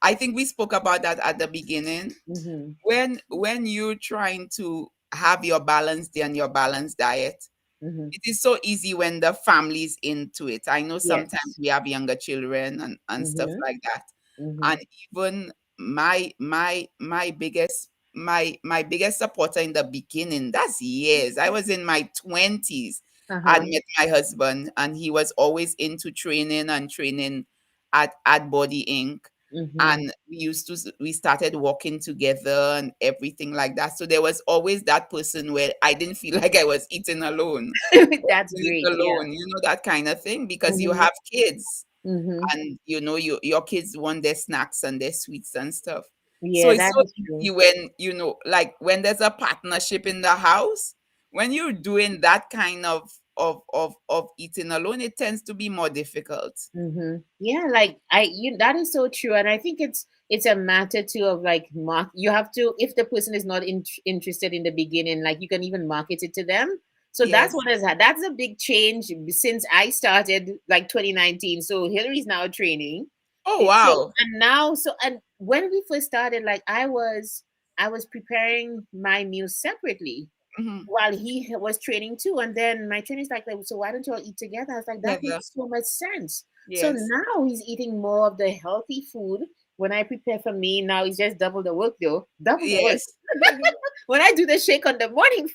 I think we spoke about that at the beginning. Mm-hmm. When you're trying to have your balanced day and your balanced diet, Mm-hmm. it is so easy when the family's into it. I know sometimes Yes. we have younger children and stuff Mm-hmm. like that. Mm-hmm. And even my biggest supporter in the beginning, that's years. I was in my 20s. I Uh-huh. met my husband and he was always into training and training at Body Inc. Mm-hmm. And we started walking together and everything like that. So there was always that person where I didn't feel like I was eating alone, That's doing great. it Yeah. alone, that kind of thing, because you Mm-hmm. have kids, Mm-hmm. and your kids want their snacks and their sweets and stuff. So Yeah, it's that so is true. easy when like when there's a partnership in the house, when you're doing that kind of eating alone, it tends to be more difficult. Mm-hmm. Yeah, like that is so true, and I think it's a matter too of like mark. You have to, if the person is not interested in the beginning, like you can even market it to them. So that's Yes. what has had. That's a big change since I started, like 2019. So Hillary's now training. Oh So wow. and now, so and when we first started, like I was preparing my meals separately Hmm. while he was training too. And then my trainer's like, so why don't you all eat together? I was like, that Together. makes so much sense. So Yes. now he's eating more of the healthy food. When I prepare for me, now it's just double the work though. Double the work. Yes. When I do the shake on the morning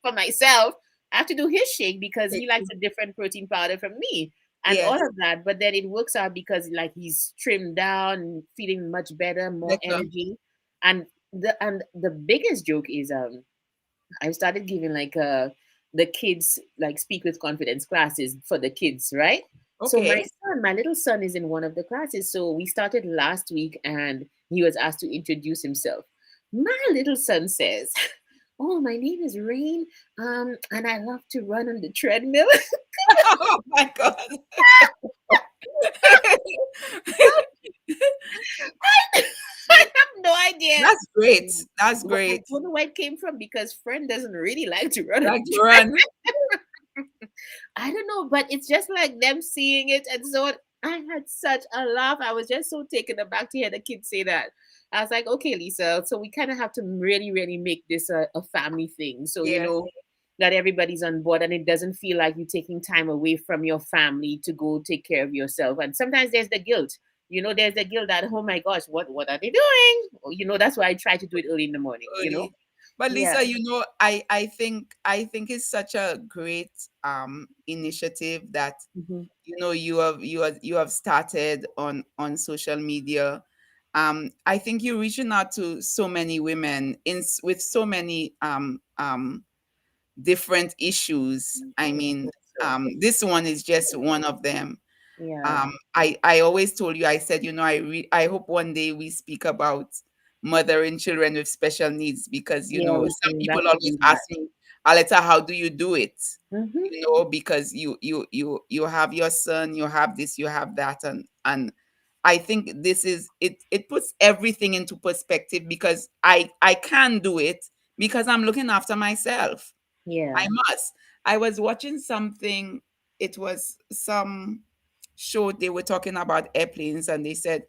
for myself, I have to do his shake because he likes a different protein powder from me and all Yes. of that. But then it works out because like he's trimmed down, feeling much better, more Better. energy. And the biggest joke is I started giving like the kids like speak with confidence classes for the kids, right? So Okay. my little son is in one of the classes. So we started last week and he was asked to introduce himself. My little son says, "Oh, my name is Rain, and I love to run on the treadmill." Oh my God. I have no idea. That's great. That's I great. don't know where it came from because friend doesn't really like to run on Like the to treadmill. run. I don't know, but it's just like them seeing it. And so I had such a laugh. I was just so taken aback to hear the kids say that. I was like, okay, Lisa, so we kind of have to really, really make this a family thing. So, Yes. that everybody's on board and it doesn't feel like you're taking time away from your family to go take care of yourself. And sometimes there's the guilt. There's the guilt that, oh my gosh, what are they doing? That's why I try to do it early in the morning. Early. But Yeah. Lisa, I think it's such a great initiative that Hmm. you have started on social media. I think you're reaching out to so many women with so many different issues. I mean, So, this one is just one of them. yeah. I always told you, I said, I hope one day we speak about mothering children with special needs, because Yeah, we some can people have to always do ask that. me, Aletta, how do you do it? Hmm. Because you have your son, you have this, you have that, and I think this is it. It puts everything into perspective, because I can do it because I'm looking after myself. I Yeah. must. I was watching something. It was some show. They were talking about airplanes, and they said,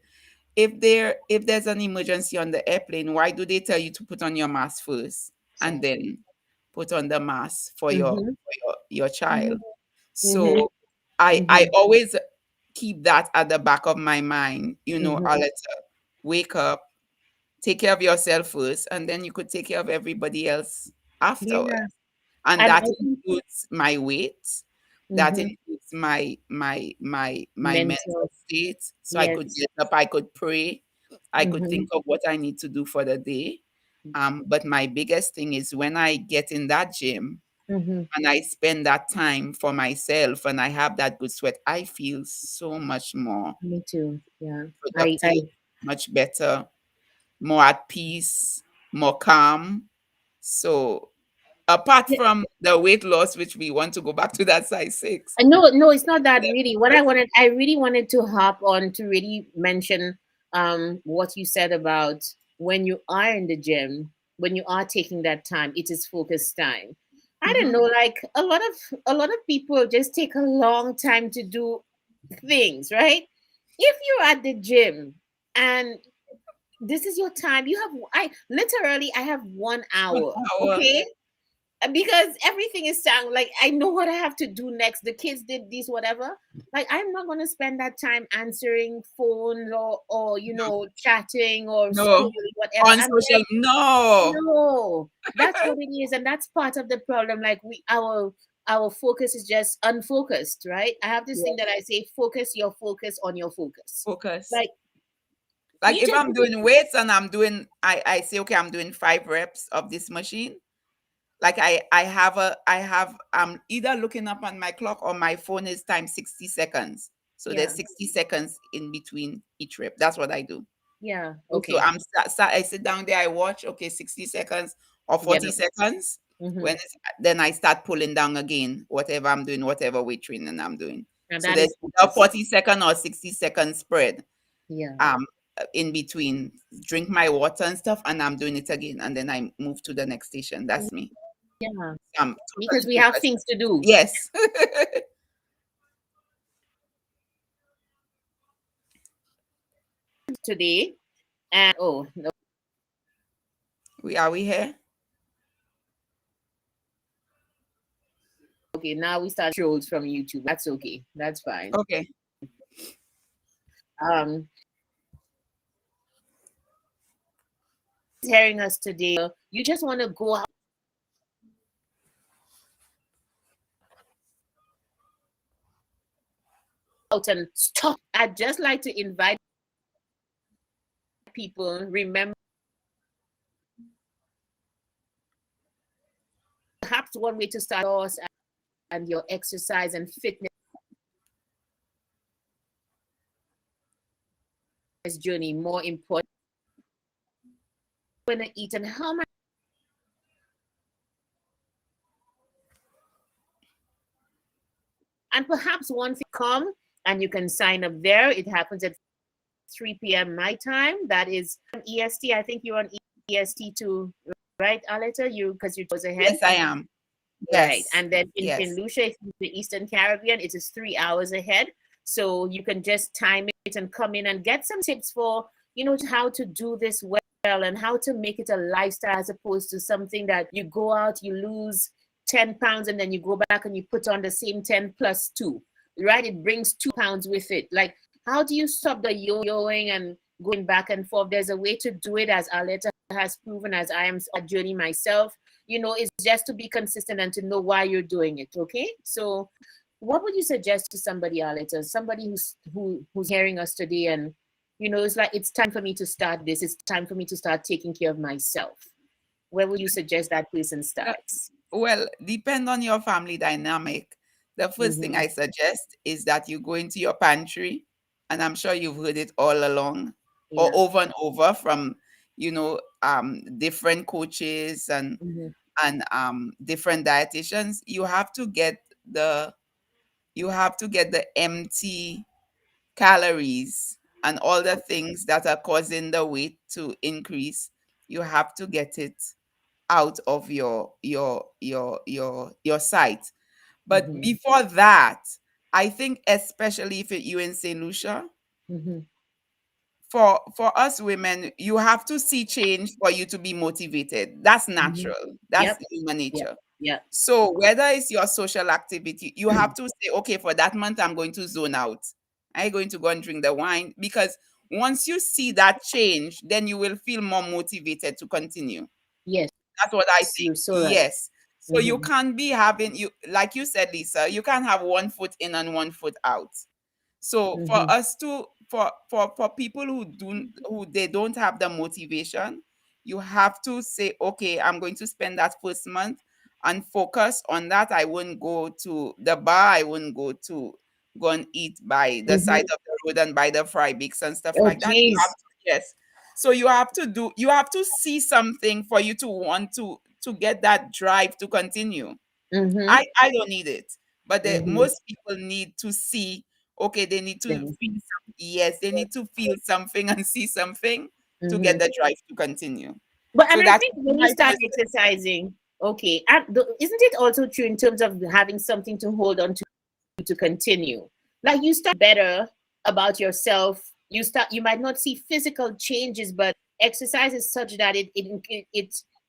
if there's an emergency on the airplane, why do they tell you to put on your mask first and Exactly. then put on the mask for your Mm-hmm. for your child? Mm-hmm. So I Mm-hmm. always keep that at the back of my mind. Mm-hmm. Aletta, wake up, take care of yourself first, and then you could take care of everybody else afterwards. Yeah. And And that I think includes my weight, that mm-hmm. includes my mental Mental. state. So I could Yes. get up, I could pray, I could Mm-hmm. think of what I need to do for the day. But my biggest thing is when I get in that gym Mm-hmm. and I spend that time for myself and I have that good sweat, I feel so much more Me too. Yeah. I productive, much better, more at peace, more calm. So apart from the weight loss, which we want to go back to that size 6. no, no, it's not that really. I really wanted to hop on to really mention what you said about when you are in the gym, when you are taking that time, it is focused time. I don't Mhm. know, like a lot of people just take a long time to do things, right? If you're at the gym and this is your time, I have 1 hour, 1 hour. okay? Because everything is sound like I know what I have to do next. The kids did this, whatever. Like I'm not gonna spend that time answering phone or No, chatting or no. scrolling, whatever. On social, no. No, that's what it is, and that's part of the problem. Like our focus is just unfocused, right? I have this thing that Yes. I say: focus your focus on your focus. Focus. Like Like You if just I'm doing weights and I say, okay, I'm doing 5 reps of this machine. Like I'm either looking up on my clock or my phone is time 60 seconds. So there's yeah, 60 seconds in between each rep. That's what I do. yeah. So Okay. I sit down there, I watch, okay, 60 seconds or Get 40 it. seconds. Mm-hmm. Then I start pulling down again, whatever I'm doing, whatever weight training I'm doing. And So that there's is a focus. 40-second or 60-second spread Yeah. um in between. Drink my water and stuff, and I'm doing it again. And then I move to the next station. That's me. Yeah. Because Totally we have focused. things to do Yes. today. And oh, no, We here? okay. Now we start trolls from YouTube. That's okay. That's fine. Okay. Um, hearing us today, you just want to go out and stop. I'd just like to invite people, remember, perhaps one way to start yours and your exercise and fitness journey more important. When I eat and how much, and perhaps once you come and you can sign up there, it happens at 3 p.m. my time. That is EST. I think you're on EST too, right, Arletta? You because you're was ahead. Yes, I am. Right. Yes. And then in St. Yes. Lucia, if it's the Eastern Caribbean, it is 3 hours ahead. So you can just time it and come in and get some tips for, how to do this well and how to make it a lifestyle as opposed to something that you go out, you lose 10 pounds, and then you go back and you put on the same 10 plus two, right? It brings 2 pounds with it. Like, how do you stop the yo-yoing and going back and forth? There's a way to do it, as Arletta has proven, as I am a journey myself. It's just to be consistent and to know why you're doing it. Okay. So what would you suggest to somebody, Arletta, somebody who's hearing us today and it's like, it's time for me to start this, it's time for me to start taking care of myself? Where would you suggest that person Uh, starts? Well, depend on your family dynamic. The first thing Mm-hmm. I suggest is that you go into your pantry, and I'm sure you've heard it all along or Yeah. over and over from, different coaches Mm-hmm. and different dietitians. You have to get the empty calories and all the things that are causing the weight to increase. You have to get it out of your sight. But Mm-hmm. before that, I think especially if you in St. Lucia, Mm-hmm. for us women, you have to see change for you to be motivated. That's Mm-hmm. natural. That's Yep. human Yep. nature. Yep. So whether it's your social activity, you have to say, okay, for that month, I'm going to zone out. I'm going to go and drink the wine, because once you see that change, then you will feel more motivated to continue. Yes. That's what I think. You're so right. Yes. So you Mm-hmm. can't be having, like you said, Lisa, you can't have one foot in and one foot out. So for Mm-hmm. us to for people who they don't have the motivation, you have to say, okay, I'm going to spend that first month and focus on that. I wouldn't go to the bar, I wouldn't go and eat by the Mm-hmm. side of the road and buy the fry bakes and stuff Oh, like that. You have geez. to, yes. So you have to see something for you to want to get that drive to continue. Mm-hmm. I don't need it, but Mm-hmm. most people need to see. Okay, they need to Things. feel some, yes, they need to feel something and see something to get Mm-hmm. the drive to continue. But So and I that's think when you my start first. exercising, okay, and isn't it also true in terms of having something to hold on to continue? Like you start better about yourself. You might not see physical changes, but exercise is such that it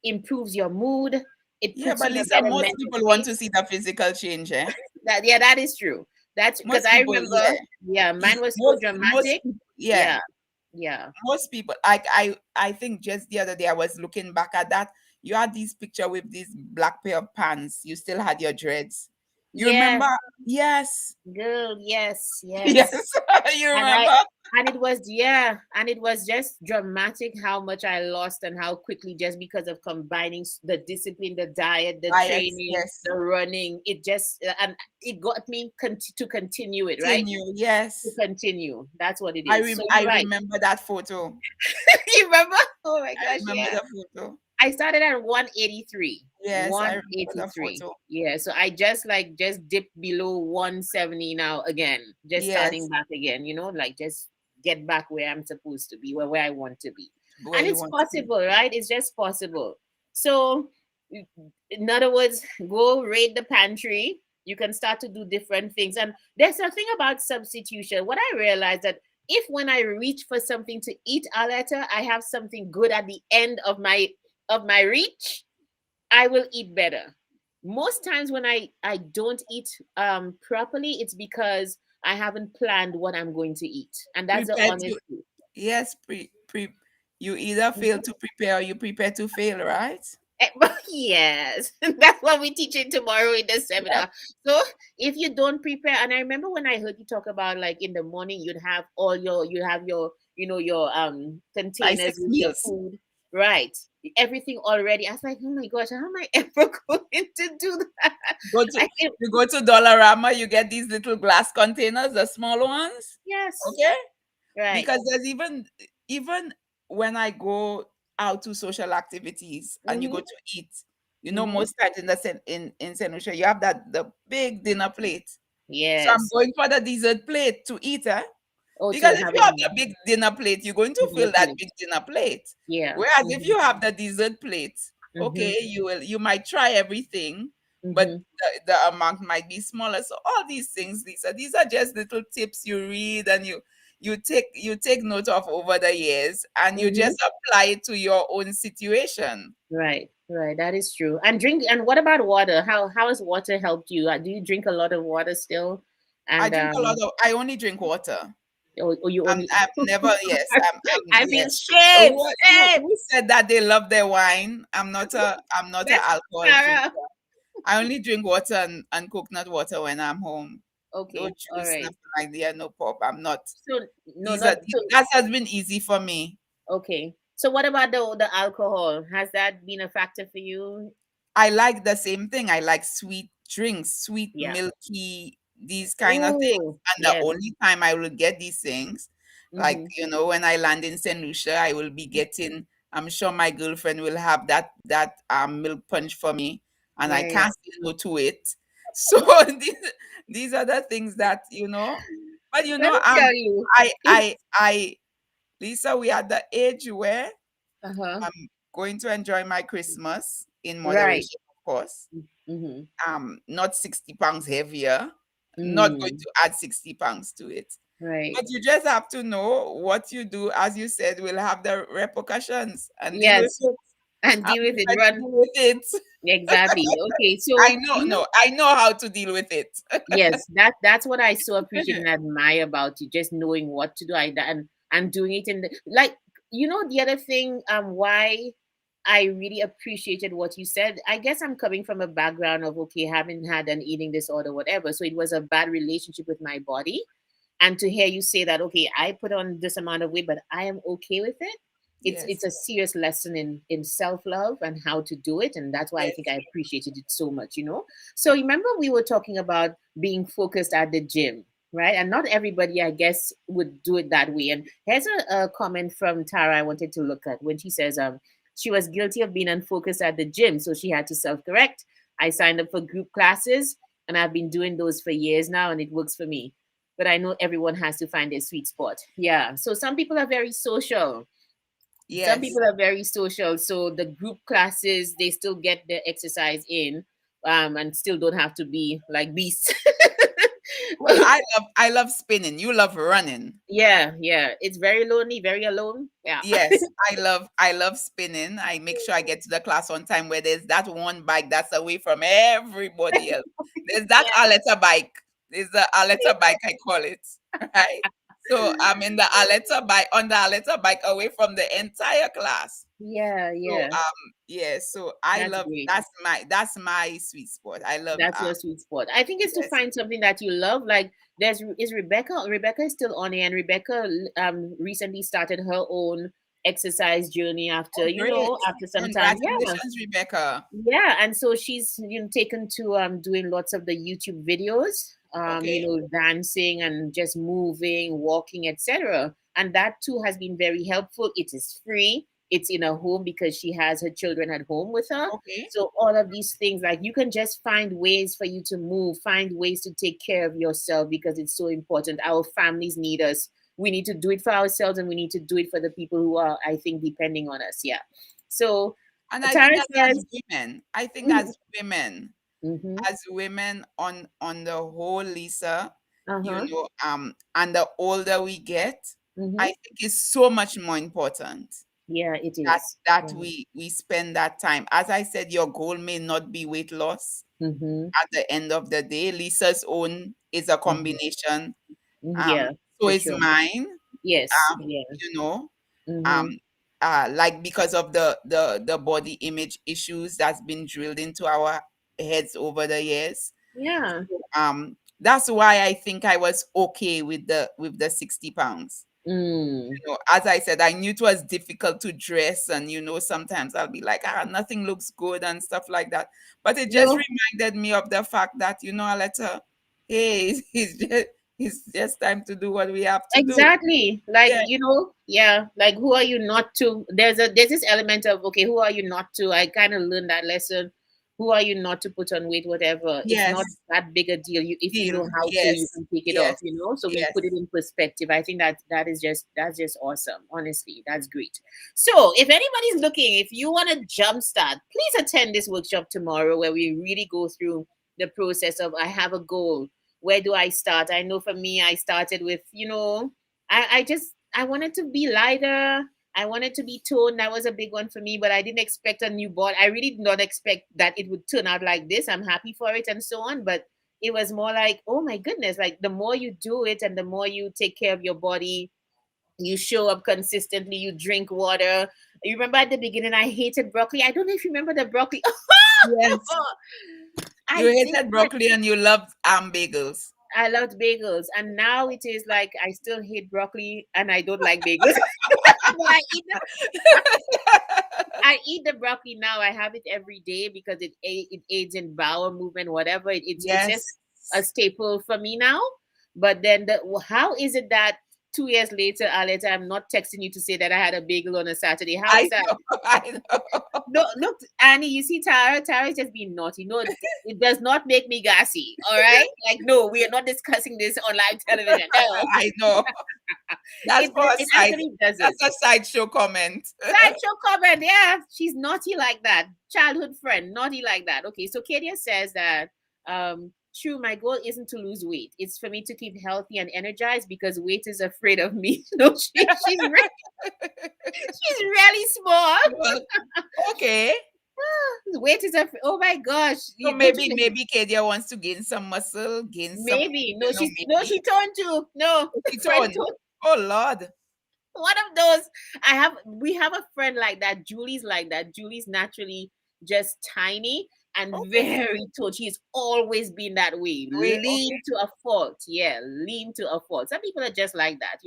improves your mood. It Yeah, puts you but in a Lisa, better most mental people want state. to see the physical change, eh? That is true. That's because Most I people, remember, yeah. yeah, mine was so Most dramatic. people, yeah. Yeah, yeah. Most people, like I think just the other day I was looking back at that. You had this picture with this black pair of pants. You still had your dreads. You Yeah, remember? Yes. girl, yes, Yes. yes. You And remember? it was, yeah, and it was just dramatic how much I lost and how quickly, just because of combining the discipline, the diet, the Diets, training, yes. the running. It just and it got me to continue it, right? Continue, To yes. continue. That's what it is. So I you're right. remember that photo. You remember? Oh my I gosh, remember yeah. the photo. I started at 183. Yes, I remember the 183. photo. Yeah. So I just dipped below 170 now again. Just starting Yes, back again, like just get back where I'm supposed to be, where I want to be. where And you it's want to be. possible, right? It's just possible. So in other words, go raid the pantry. You can start to do different things. And there's a thing about substitution. What I realized that if when I reach for something to eat, Aletta, I have something good at the end of my reach, I will eat better. Most times when I don't eat properly, it's because I haven't planned what I'm going to eat, and that's the Prepare honest to, truth. yes, you either fail to prepare or you prepare to fail, right? Yes, that's what we're teaching tomorrow in the Yes. seminar. So if you don't prepare, and I remember when I heard you talk about, like, in the morning you have your your Five, containers six with your meals. food, right? Everything already. I was like, oh my gosh, how am I ever going to do that? Go to I can, you go to Dollarama, you get these little glass containers, the small ones. yes, Okay? right. Because there's even when I go out to social activities and you go Mm-hmm. to eat, Mm-hmm. most times in St. Lucia, you have the big dinner plate. So I'm Yes. going for the dessert plate to eat, eh? Oh, Because to if have you it have in the big dinner plate, you're going to your fill that plate. big dinner plate. Yeah. Whereas if Mm-hmm. you have the dessert plate, Mm-hmm. okay, you might try everything, but Mm-hmm. the amount might be smaller. So all these things, Lisa, these are just little tips you read and you take note of over the years, and you Mm-hmm. just apply it to your own situation. Right, right. That is true. And drink. And what about water? How has water helped you? Do you drink a lot of water still? I And drink a lot of. I only drink water. or you only? I'm never, yes, I'm I feel yes. shame. Shame. Who said that they love their wine? I'm not a That's alcohol drinker. Sarah. I only drink water and coconut water when I'm home. No Okay. All juice, right. nothing like that, no pop. I'm not. So no, These not are so. that has been easy for me. Okay. So what about the alcohol? Has that been a factor for you? I like the same thing. I like sweet drinks, sweet, Yeah. milky, these kind of things. Oh, And the yes. only time I will get these things, like, Mm-hmm. when I land in St. Lucia, I will be getting, I'm sure my girlfriend will have that milk punch for me, and I Right. can't say no to it. So these are the things that, but Let me tell you. I If I I Lisa, we are at the age where uh-huh. I'm going to enjoy my Christmas in Right. moderation, of course. Mm-hmm. Not 60 pounds heavier, not going Mm. to add 60 pounds to it. Right. But you just have to know what you do, as you said, will have the repercussions, and deal with Yes. it. And I'm deal with it. prepared to Run. deal with it. Exactly. Okay. I So, know, no, I know how to deal with it. yes, that's what I so appreciate and admire about you, just knowing what to do. And doing it in the, like, the other thing, why I really appreciated what you said. I guess I'm coming from a background of, okay, having had an eating disorder, whatever. So it was a bad relationship with my body. And to hear you say that, okay, I put on this amount of weight, but I am okay with it. It's Yes, a serious lesson in self-love and how to do it. And that's why I think yes, I appreciated it so much. So remember we were talking about being focused at the gym, right? And not everybody, I guess, would do it that way. And here's a comment from Tara I wanted to look at when she says, she was guilty of being unfocused at the gym, so she had to self-correct. I signed up for group classes, and I've been doing those for years now, and it works for me. But I know everyone has to find their sweet spot. Yeah. So some people are very social. Some yes. people are very social. So the group classes, they still get their exercise in, and still don't have to be like beasts. Well, I love spinning. You love running. Yeah, yeah. It's very lonely, very alone. Yeah. Yes, I love spinning. I make sure I get to the class on time, where there's that one bike that's away from everybody else. There's that Yeah. Arletta bike. There's the Arletta bike, I call it. Right? So I'm in the Arletta bike, on the Arletta bike, away from the entire class. Yeah, So yeah. yeah, so I That's love, great. that's my sweet spot. I love That's your sweet spot. I think it's to yes. find something that you love. Like there's is Rebecca. Rebecca is still on it, and Rebecca recently started her own exercise journey after Oh, great. after some time. Yeah, Congratulations, Rebecca. yeah, and so she's taken to doing lots of the YouTube videos, Okay. dancing and just moving, walking, etc. And that too has been very helpful. It is free. It's in her home because she has her children at home with her. Okay. So all of these things, like you can just find ways for you to move, find ways to take care of yourself because it's so important. Our families need us. We need to do it for ourselves, and we need to do it for the people who are, I think, depending on us. Yeah. So And I think Tara that as says, women, I think mm, mhm, as women on the whole, Lisa, uh-huh, and the older we get, I mhm. think it's so much more important Yeah, it that is. Yeah. we spend that time. As I said, your goal may not be weight loss Mhm, at the end of the day. Lisa's own is a mhm. combination. Yeah, So for is sure. mine. Yes, Um, yeah. you know, um, Mhm. like because of the body image issues that's been drilled into our heads over the years. Yeah. That's why I think I was okay with the 60 pounds. Mm. As I said, I knew it was difficult to dress, and sometimes I'll be like, nothing looks good and stuff like that. But it just No, reminded me of the fact that, Aletta, hey, it's just time to do what we have to do. exactly. Like, Yeah. yeah, like who are you not to? There's this element of, okay, who are you not to? I kind of learned that lesson. Who are you not to put on weight, whatever? It's not Yes. that big a deal. If you Deal. know how to, you Yes. can take it off, Yes. So we Yes. put it in perspective. I think that's just awesome. Honestly, that's great. So if anybody's looking, if you want to jumpstart, please attend this workshop tomorrow where we really go through the process of I have a goal. Where do I start? I know for me, I started with, I wanted to be lighter. I wanted to be toned. That was a big one for me, but I didn't expect a new body. I really did not expect that it would turn out like this. I'm happy for it and so on. But it was more like, oh my goodness, like the more you do it and the more you take care of your body, you show up consistently, you drink water. You remember at the beginning, I hated broccoli. I don't know if you remember the broccoli. Yes. You I did. hated broccoli and you loved bagels. I loved bagels, and now it is like I still hate broccoli and I don't like bagels. But I eat the broccoli now. I have it every day because it aids in bowel movement, whatever. It's just Yes. a staple for me now. But then how is it that 2 years later, I'm not texting you to say that I had a bagel on a Saturday? How is I that? know. I know. No, look, Annie, you see Tara. Tara is just being naughty. No, it does not make me gassy. All right, like no, we are not discussing this on live television. No, I know. That's for a it side. actually doesn't. That's a sideshow comment. Sideshow comment, yeah, she's naughty like that. Childhood friend, naughty like that. Okay, so Kadia says that true, my goal isn't to lose weight. It's for me to keep healthy and energized because weight is afraid of me. No, she's really small. Well, okay. Weight is afraid. Oh my gosh. So Don't you maybe Kadia wants to gain some muscle, gain some, maybe. No, maybe she turned to no keep friend on. Oh Lord. one of those. We have a friend like that. Julie's like that. Julie's naturally just tiny and Okay. very tall. She's always been that way. Wait. Lean Okay. to a fault. Yeah, lean to a fault. Some people are just like that.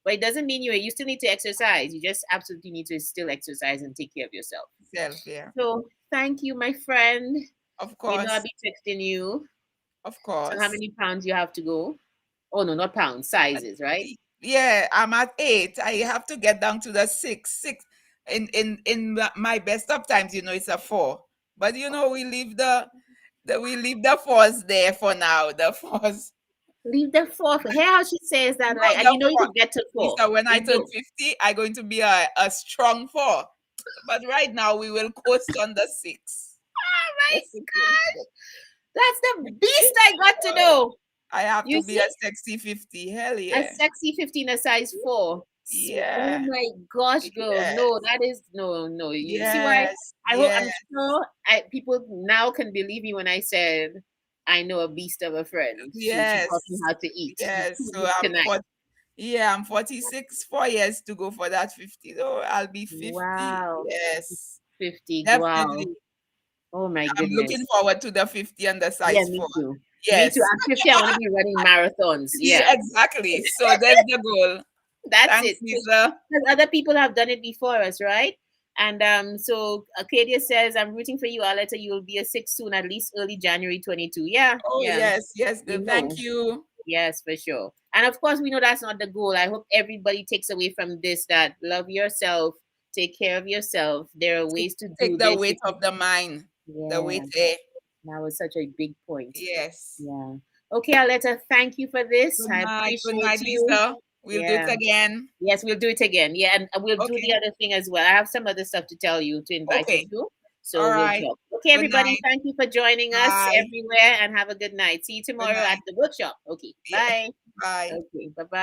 But it doesn't mean you still need to exercise. You just absolutely need to still exercise and take care of yourself. Self. Yeah. So thank you, my friend. Of I'll course. be texting you. Of So how course. many pounds you have to go? Oh no, not pounds, sizes, right? Yeah, I'm at 8. I have to get down to the 6. 6 in my best of times, it's a 4. But we leave the fours there for now. The fours. Leave the four. Hear how she says that, No, like, and the you know you 4. could get to four. Lisa, when I You turn know. 50, I'm going to be a strong 4. But right now we will coast on the 6. Oh my The 6 will gosh, coast. that's the beast Okay? I got to know. I have You to be a see, sexy 50. Hell a yeah. sexy 15, a size 4. Oh Yeah. my gosh, girl. No, Yes. that is no, no. You see why? Yes. I'm Yes. sure people now can believe me when I said I know a beast of a friend. She taught me Yes. how to eat. Yes. Two So weeks I'm tonight. Yeah, I'm 46, 4 years to go for that 50. Oh, I'll be 50. Wow. Yes, 50. Wow. definitely. Oh my I'm looking goodness. forward to the 50 and the Yeah, size me 4. too. Me too. Yes. I'm 50. I want to be running marathons. Yeah, Yeah. exactly. So there's the goal. That's Thanks, it. Lisa. Because other people have done it before us, right? And so Acadia says, I'm rooting for you, Aletta. You will be a six soon, at least early January 22. Yeah, Oh, yeah. yes, yes. We Thank know. you. Yes, for sure. And of course, we know that's not the goal. I hope everybody takes away from this that love yourself, take care of yourself. There are Take, ways to take do the this. weight of the mind. The Yeah, weight, eh? that was such a big point. Yes. Yeah. Okay, Aletta, thank you for this. Good I night. Good appreciate night, you. Lisa. We'll do it Yeah. again. Yes, we'll do it again. Yeah, and we'll do the Okay. other thing as well. I have some other stuff to tell you, to invite you Okay. to. All So we'll right. talk. Okay, Good everybody, night. thank you for joining us Bye. everywhere and have a good night. See you Good tomorrow at night. the workshop. Okay, Yeah. bye. Bye. Okay, bye bye.